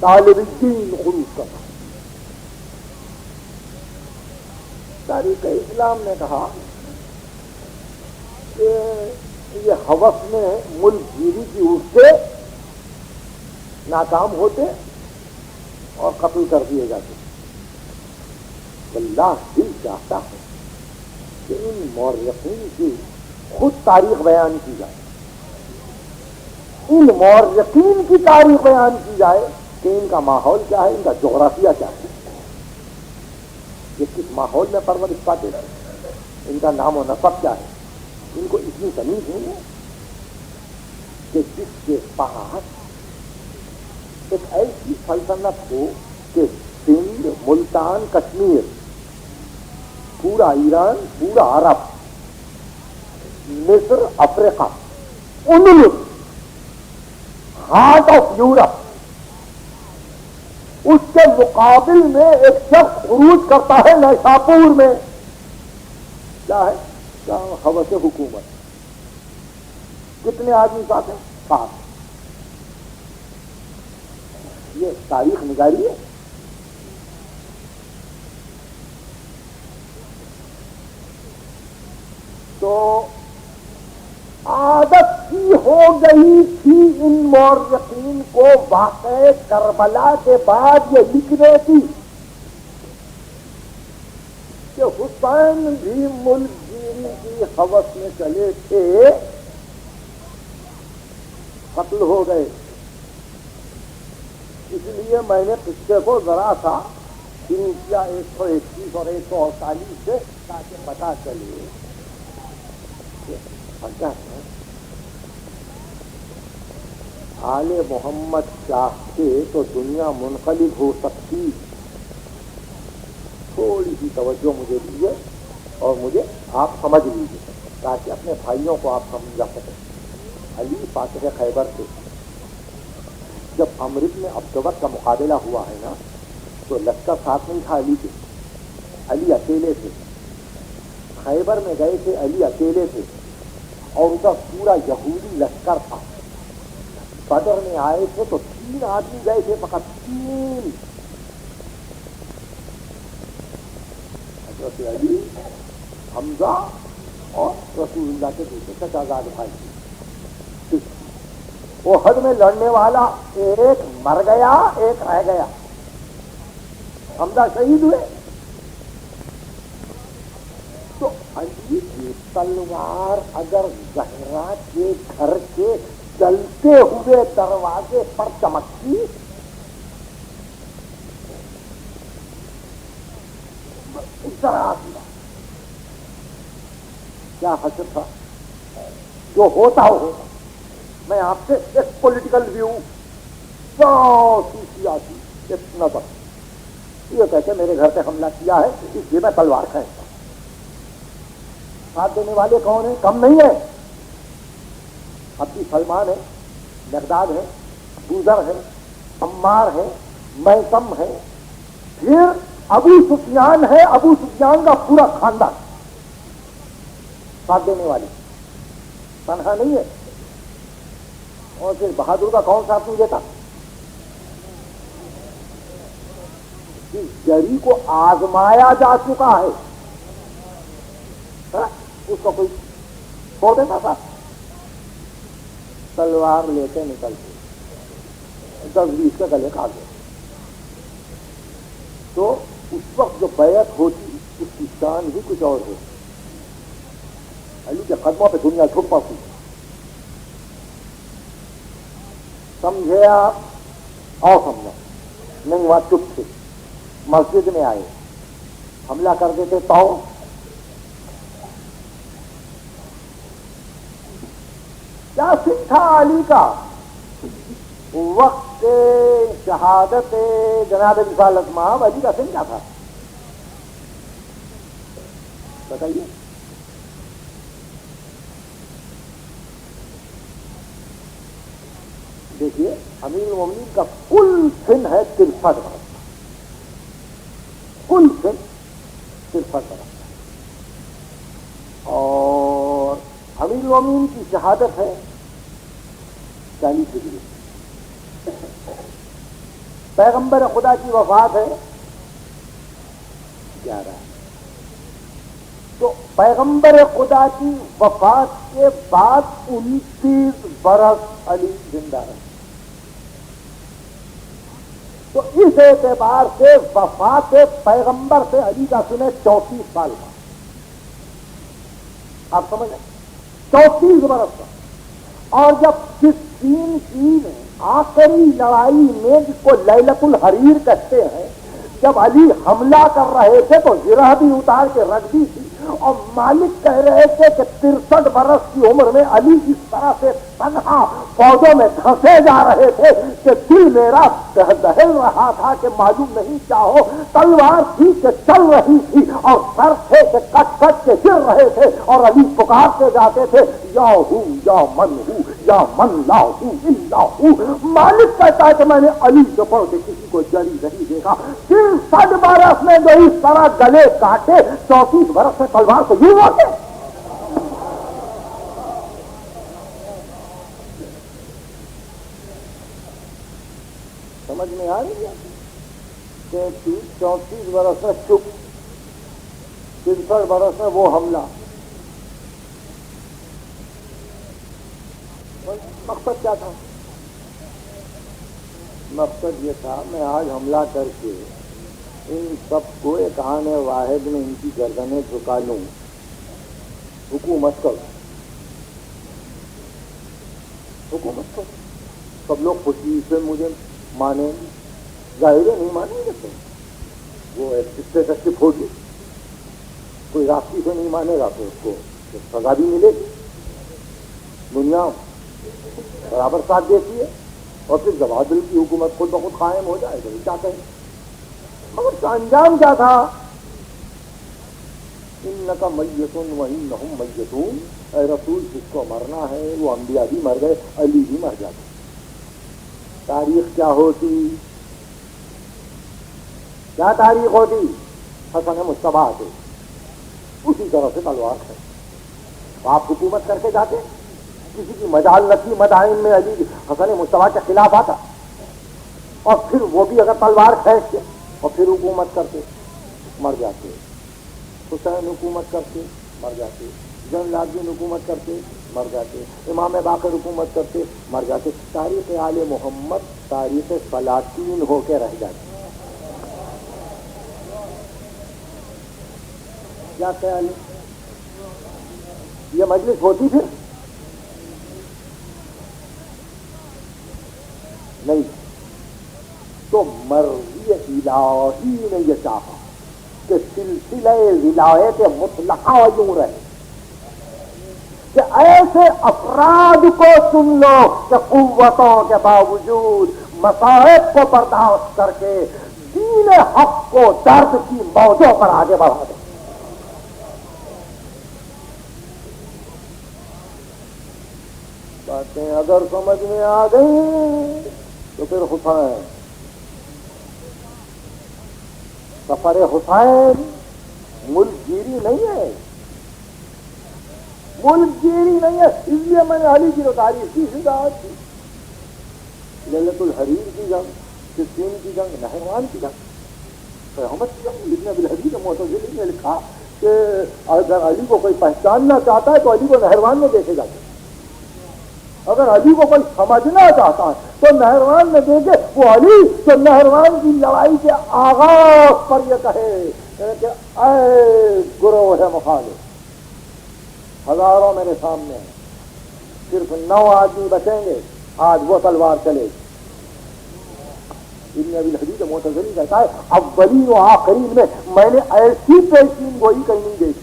طالب علم خروج کر رہا۔ تاریخ اسلام نے کہا کہ یہ ہوس میں ملک گیری کی اٹھتے ناکام ہوتے اور قتل کر دیے جاتے۔ اللہ دل چاہتا ہے کہ ان مورخین کی خود تاریخ بیان کی جائے، ان مورخین کی تاریخ بیان کی جائے کہ ان کا ماحول کیا ہے، ان کا جغرافیہ کیا ہے، یہ کس ماحول میں پرورش پاتے ہیں، ان کا نام و نسب کیا ہے۔ ان کو اتنی تمیز نہیں ہے کہ جس کے پاس ایک ایسی سلطنت ہو کہ سندھ، ملتان، کشمیر، پورا ایران، پورا عرب، مصر، افریقہ، اندلس، ہارٹ آف یورپ، اس کے مقابل میں ایک شخص خروج کرتا ہے نیشاپور میں، کیا ہے؟ کیا ہوس حکومت۔ کتنے آدمی ساتھ ہیں؟ 7۔ یہ تاریخ نگاری ہے۔ تو عادت ہی ہو گئی تھی ان مورخین کو واقعہ کربلا کے بعد یہ لکھنے کی کہ حسین بھی ملک گیری کی ہوس میں چلے تھے، قتل ہو گئے۔ اس لیے میں نے قصے کو ذرا سا شروع کیا 121 اور 148 سے تاکہ پتا چلے آل محمد چاہتے تو دنیا منقلب ہو سکتی۔ تھوڑی سی توجہ مجھے دیجیے اور مجھے آپ سمجھ لیجیے تاکہ اپنے بھائیوں کو آپ سمجھا سکیں۔ علی فاتح خیبر سے جب عمرو بن عبدوت کا مقابلہ ہوا ہے نا، تو لشکر ساتھ نہیں تھا علی کے، علی اکیلے تھے۔ خیبر میں گئے تھے، علی اکیلے تھے اور ان کا پورا یہودی لشکر تھا. بدر میں آئے تھے تو 3 آدمی گئے تھے، فقط 3. حضرت علی، حمزہ اور رسول اللہ کے دوسرے چچازاد بھائی. وہ حد میں لڑنے والا ایک مر گیا، ایک رہ گیا. حمزہ شہید ہوئے تو علی کی تلوار اگر زہرا کے گھر کے جلتے ہوئے دروازے پر چمکتی، اس طرح کیا حسد تھا. جو ہوتا ہوگا. میں آپ سے ایک پولیٹیکل ویو سیاسی ایک نظر یہ کہتے میرے گھر پہ حملہ کیا ہے اس لیے میں تلوار کھینچتا. ساتھ دینے والے کون ہیں؟ کم نہیں ہے. اب بھی سلمان ہے، مقداد ہے، بوذر ہے، عمار ہے، میثم ہے، پھر ابو سفیان ہے. ابو سفیان کا پورا خاندان ساتھ دینے والی، تنہا نہیں ہے. اور پھر بہادر کا کون ساتھ نہیں دیتا؟ اس جری کو آزمایا جا چکا ہے، اس کو کوئی چھوڑ دیتا تھا؟ تلوار لیتے نکلتے 10-20 کے گلے کاٹ دیتے. تو اس وقت جو بیعت ہوتی اس کی شان بھی کچھ اور ہوتی. علی کے قدموں پہ دنیا جھک پڑتی. سمجھے آپ؟ اور سمجھا نہیں. وہاں چپ تھے. مسجد میں آئے، حملہ کر دیتے تو کیا سن تھا علی کا؟ وقت شہادت جناب رسالت مآب علی کا سن کیا تھا بتائیے؟ دیکھیے، امیر المومنین کا کل سن ہے 63 برس. کل سن 63 برس. اور امیر المومنین کی شہادت ہے 40 ہجری. پیغمبر خدا کی وفات ہے 11. تو پیغمبر خدا کی وفات کے بعد 29 برس علی زندہ رہے. تو اس اعتبار سے وفات پیغمبر سے علی کا سن 34 سال کا. آپ سمجھیں 34 برس کا. اور جب فلسطین کی آخری لڑائی میں جس کو لیلۃ الحریر کہتے ہیں، جب علی حملہ کر رہے تھے تو زرہ بھی اتار کے رکھ دی تھی اور مالک کہہ رہے تھے کہ 63 برس کی عمر میں علی اس طرح سے تنہا فوجوں میں دھنسے جا رہے تھے کہ دل میرا دہل رہا تھا کہ معلوم نہیں کیا ہو. تلوار تھی کہ چل رہی تھی اور سر تھے کہ کٹ کٹ کے گر رہے تھے اور علی پکارتے جاتے تھے یا ہوں یا من ہوں یا من لا ہوں الا ہوں. مالک کہتا ہے کہ میں نے علی جو پڑھ کے کسی کو جری نہیں دیکھا. 63 برس میں جو اس طرح گلے کاٹے 34 برس میں تلوار سے یوں ہوتے. سمجھ میں آ رہی ہے کہ 34 برس میں چپ، 63 برس میں وہ حملہ. مقصد کیا تھا؟ مقصد یہ تھا میں آج حملہ کر کے ان سب کو ایک آن واحد میں ان کی گردنیں جھکا لوں، حکومت کرو. حکومت کرو. سب لوگ خوشی سے مجھے مانے، ظاہر نہیں مانیں گے. وہ اسٹیٹسٹک ہوگی، کوئی راستی سے نہیں مانے گا تو اس کو سزا بھی ملے گی. دنیا برابر ساتھ دیتی ہے اور پھر جوادل کی حکومت خود بخود قائم ہو جائے گا. کیا کہیں؟ مگر اس کا انجام کیا تھا؟ انک میت وانہم میتون. اے رسول، جس کو مرنا ہے وہ انبیاء بھی مر گئے، علی بھی مر جاتے. تاریخ کیا ہوتی؟ کیا تاریخ ہوتی؟ حسن مصطفیٰ آتے اسی طرح سے تلوار ہے. آپ حکومت کر کے جاتے, کسی کی مجال نہ تھی مدائن میں علی حسن مصطفیٰ کے خلاف آتا, اور پھر وہ بھی اگر تلوار کھینچتے اور پھر حکومت کرتے, مر جاتے. حسین حکومت کرتے مر جاتے, زین العابدین حکومت کرتے مر جاتے, امام باقر حکومت کرتے مر جاتے. تاریخ آل محمد تاریخ سلاطین ہو کے رہ جاتی. کیا خیال ہے؟ یہ مجلس ہوتی پھر نہیں. تو مرضی الہی نے یہ چاہا کہ سلسلہ ولایت مطلقہ یوں رہے کہ ایسے افراد کو چن لو کہ قوتوں کے باوجود مصائب کو برداشت کر کے دین حق کو درد کی موجوں پر آگے بڑھا دو. باتیں اگر سمجھ میں آ گئی تو پھر حسین, سفر حسین ملک گیری نہیں ہے, ملک گیری نہیں ہے. اس لیے میں نے علی کی تعریف کی شجاعت کی. لیلۃ الحریر کی جنگ, صفین کی جنگ, نہروان کی جنگ, قیامت کی جنگ. ابن ابی الحدید معتزلی نے لکھا کہ اگر علی کو کوئی پہچاننا چاہتا ہے تو علی کو نہروان میں دیکھے جاتے, اگر علی کو کوئی سمجھنا چاہتا ہے تو نہروان میں دیکھے. وہ علی تو نہروان کی لڑائی کے آغاز پر یہ کہے کہ اے گروہ مخالف, ہزاروں میرے سامنے ہیں, صرف 9 آدمی بچیں گے, آج وہ تلوار چلے گی. ابن ابی الحدید معتزلی کہتا ہے اولین و آخرین میں نے ایسی پیشین گوئی کہیں نہیں دیکھی.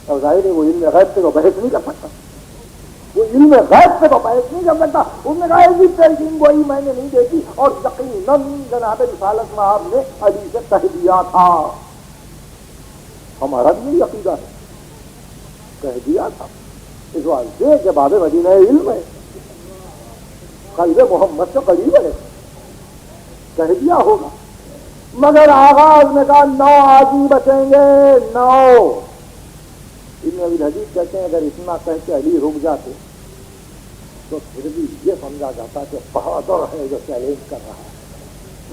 اور ظاہر ہے وہ علم غیب سے تو بحث نہیں کر سکتا, وہ علم غیب سے تو بحث نہیں کر سکتا. انہوں نے کہا ایسی پیشین گوئی میں نے نہیں دیکھی, اور یقیناً جناب رسالت میں آپ نے علی سے کہہ دیا تھا. ہمارا بھی یہی عقیدہ ہے, کہہ دیا تھا. اس واسطے کہ باب مدینہ علم ہے, قلب محمد سے قریب ہے, کہہ دیا ہوگا. مگر آغاز میں کہا 9 آدمی بچیں گے, 9. ابن ابی الحدید کہتے ہیں اگر اتنا کہہ کے علی رک جاتے تو پھر بھی یہ سمجھا جاتا کہ بہادر ہے جو چیلنج کر رہا ہے.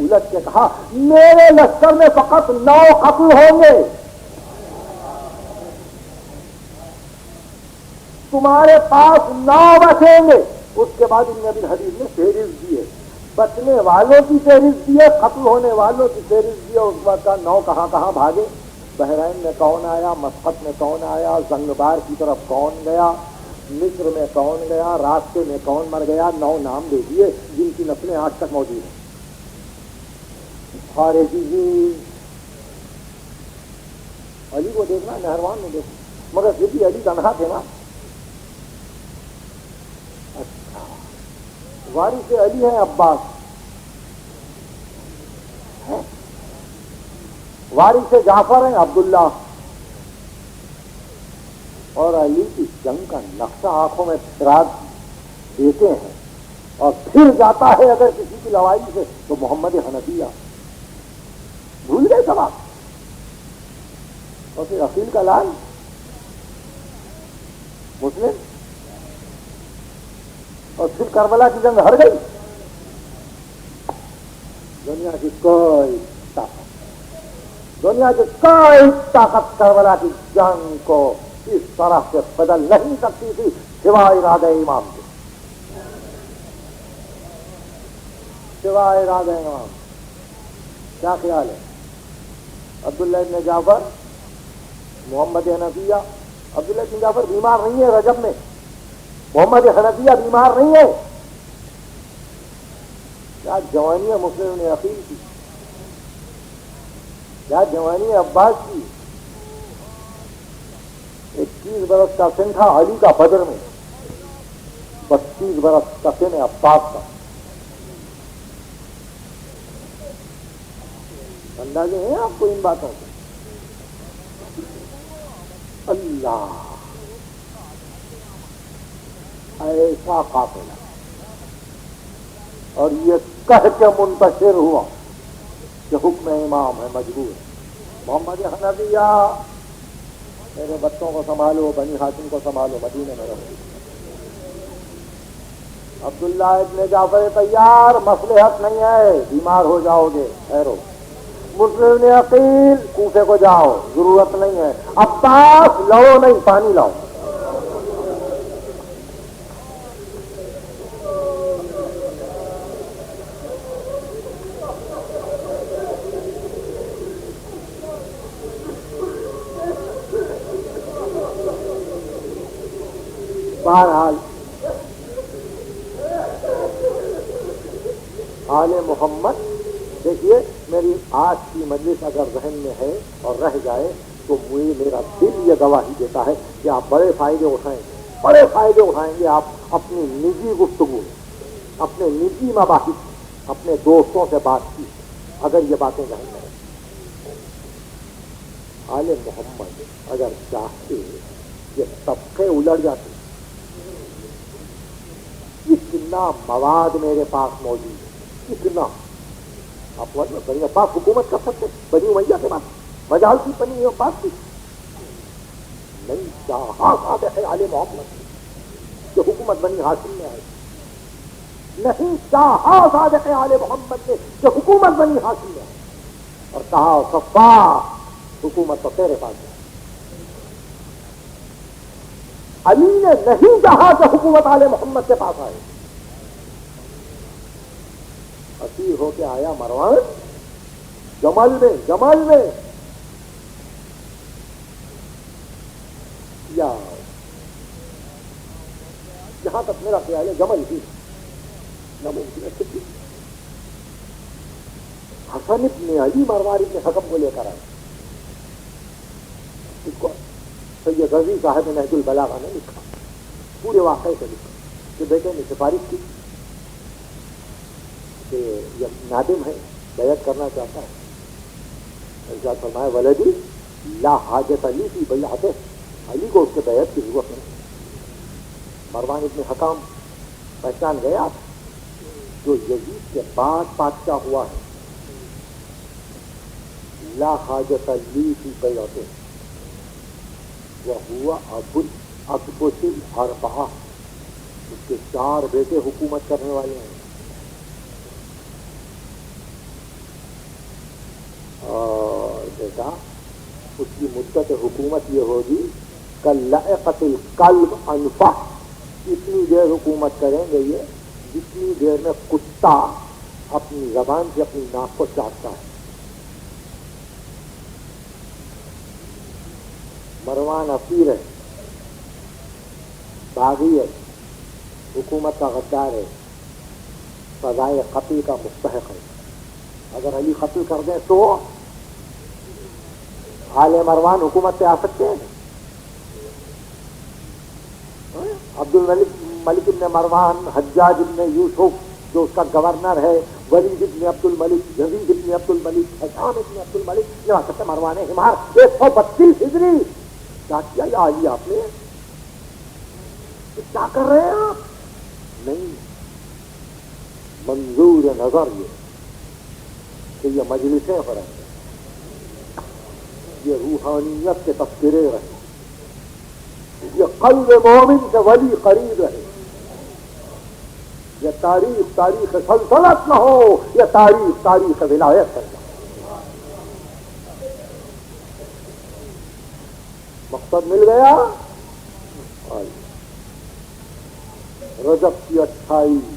الٹ کے کہا میرے لشکر میں فقط 9 قتل ہوں گے, تمہارے پاس 9 بچیں گے. اس کے بعد ابن ابی الحدید نے فہرست دیے, بچنے والوں کی فہرست دیے, قتل ہونے والوں کی فہرست دیے. اس بعد کا 9 کہاں کہاں بھاگے, بحرین میں کون آیا, مسقط میں کون آیا, زنگبار کی طرف کون گیا, مصر میں کون گیا, راستے میں کون مر گیا. 9 نام دے دیے جن کی نسلیں آج تک موجود ہیں. خارجی علی کو دیکھنا, نہروان میں دیکھنا, مگر پھر بھی علی تنہا تھے نا. اچھا, وارث علی ہیں عباس, وارث جعفر ہیں عبداللہ, اور علی کی جنگ کا نقشہ آنکھوں میں فراق دیتے ہیں. اور پھر جاتا ہے اگر کسی کی لڑائی سے تو محمد حنفیہ بھول گئے سب آپ. اور پھر عقیل کا لال مسلم, اور پھر کربلا کی جنگ ہر گئی. دنیا کی کوئی طاقت کربلا کی جنگ کو اس طرح سے بدل نہیں سکتی تھی سوائے ارادہ امام کے, سوائے ارادہ امام. کیا خیال ہے؟ عبداللہ ابن جعفر, محمد حنفیہ. عبداللہ ابن جعفر بیمار نہیں ہے رجب میں, محمد حنفیہ بیمار نہیں ہے. کیا جوانی ہے مسلم نے عقیل کی, کیا جوانی ہے عباس کی. 21 برس کا سن تھا علی کا بدر میں, 32 برس کا سن ہے عباس کا. اندازے ہیں آپ کو ان باتوں سے؟ اللہ ایسا قافلہ, اور یہ کہہ کے منتشر ہوا کہ حکم امام ہے، مجبور ہے۔ محمد حنفیہ میرے بچوں کو سنبھالو، بنی ہاشم کو سنبھالو، مدینے میں رہو۔ عبداللہ ابن جعفر تیار، مصلحت نہیں ہے، بیمار ہو جاؤ گے، ٹھہرو۔ مسلم نے عقیل، کوفے کو جاؤ، ضرورت نہیں ہے۔ عباس لڑو نہیں، پانی لاؤ۔ بہرحال آل محمد، دیکھیے میری آج کی مجلس اگر ذہن میں ہے اور رہ جائے تو مجھے میرا دل یہ گواہی دیتا ہے کہ آپ بڑے فائدے اٹھائیں گے، بڑے فائدے اٹھائیں گے آپ اپنی نجی گفتگو میں، اپنے نجی مباحث، اپنے دوستوں سے بات کی، اگر یہ باتیں ذہن میں رہیں۔ آل محمد اگر چاہتے یہ طبقے الٹ جاتے۔ اتنا مواد میرے پاس موجود ہے، اتنا آپ بنی عباس حکومت کر سکتے، بنی امیہ کے بعد مجال کی بنی عباس کی نہیں چاہا صادق آل محمد کہ حکومت بنی ہاشم میں آئے، نہیں چاہا صادق آل محمد نے کہ حکومت بنی ہاشم میں آئے، اور کہا صفا حکومت تو تیرے پاس ہے۔ علی نے نہیں چاہا کہ حکومت آل محمد کے پاس آئے۔ اسیر ہو کے آیا مروان جمل میں یا جہاں تک میرا خیال ہے جمل ہی ناممکن ہے۔ حسن ابن علی مروان ابن حکم کو لے کر آئے۔ اس کو سید رضی صاحب نہج البلاغہ نے لکھا، پورے واقعے سے لکھا کہ بیٹے نے سفارش کی کہ یہ نادم ہے، بیعت کرنا چاہتا ہے۔ ارشاد فرمایا ولدی لا حاجت علی کی بیعت، علی کو اس کے بیعت کی ضرورت نہیں۔ مروان ابن حکام پہچان گیا جو یزید کے بعد بادشاہ ہوا ہے، لا حاجت علی کی بیعت، وہوا ابو الاکبس الاربعہ، اس کے 4 بیٹے حکومت کرنے والے ہیں۔ اور بیٹا اس کی مدت حکومت یہ ہوگی کاللائقۃ القلب انفح، اتنی دیر حکومت کریں گے یہ جتنی دیر میں کتا اپنی زبان سے اپنی ناک کو چاٹتا ہے۔ مروان اسیر ہے، باغی ہے، حکومت کا غدار ہے، سزائے قتل کا مستحق ہے۔ اگر علی قتل کر دیں تو آل مروان حکومت پہ آ سکتے ہیں۔ ملک ابن مروان، حجاج ابن یوسف جو اس کا گورنر ہے، ولید ابن عبد الملک، یزید ابن عبد الملک، حشام ابن عبد الملک، یہ آ سکتے مروان حمار 132 ہجری۔ کیا کیا یہ علی آپ نے؟ کیا کر رہے ہیں آپ؟ نہیں، منظور نظر یہ کہ یہ مجلسیں ہو رہی ہیں، یہ روحانیت کے تذکرے رہے، یہ قلب مومن سے ولی قریب رہے، یہ تاریخ سلطنت نہ ہو، یہ تاریخ ولایت بن جائے۔ مقصد مل گیا۔ رجب کی 28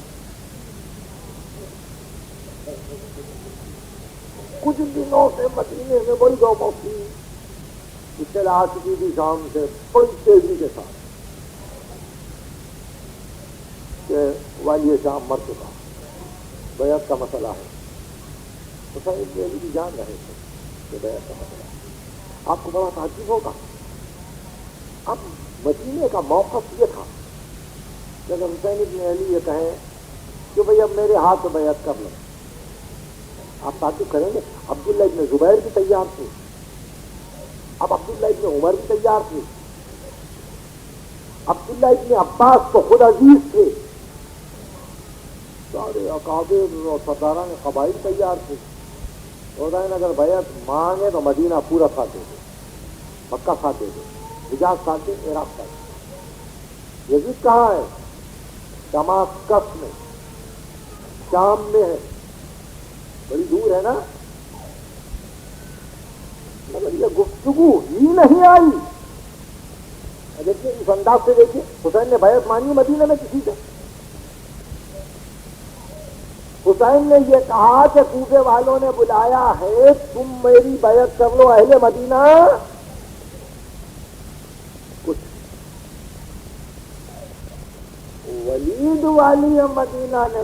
کچھ دنوں سے مدینے میں بڑی گوبوں تھی، اطلاع آ چکی تھی شام سے بڑی تیزی کے ساتھ کہ والی شام مر چکا، بیعت کا مسئلہ ہے۔ تو صاحب یہ بھی جان رہے تھے کہ بیعت کا مسئلہ ہے۔ آپ کو بڑا تعجب ہوگا، اب مدینے کا موقف یہ تھا کہ اگر حسین ابن علی یہ کہیں کہ بھئی اب میرے ہاتھ میں بیعت کر لیں، آپ تعجب کریں گے عبداللہ ابن زبیر بھی تیار تھے، اب عبداللہ ابن عمر بھی تیار تھے، عبداللہ ابن عباس تو خود عزیز تھے، سارے اکابر اور سرداران قبائل تیار تھے، حسین اگر بیعت مانگے تو مدینہ پورا ساتھ دے دے، مکہ ساتھ دے دے، حجاز ساتھ دے، عراق ساتھ دے۔ یزید کہاں ہے؟ دماسکس میں، شام میں ہے، بڑی دور ہے نا، مگر یہ گفتگو ہی نہیں آئی۔ دیکھیے اس انداز سے دیکھیے، حسین نے بیعت مانی مدینہ میں کسی سے؟ حسین نے یہ کہا کہ کوفے والوں نے بلایا ہے، تم میری بیعت کر لو اہل مدینہ، کچھ ولید والی مدینہ نے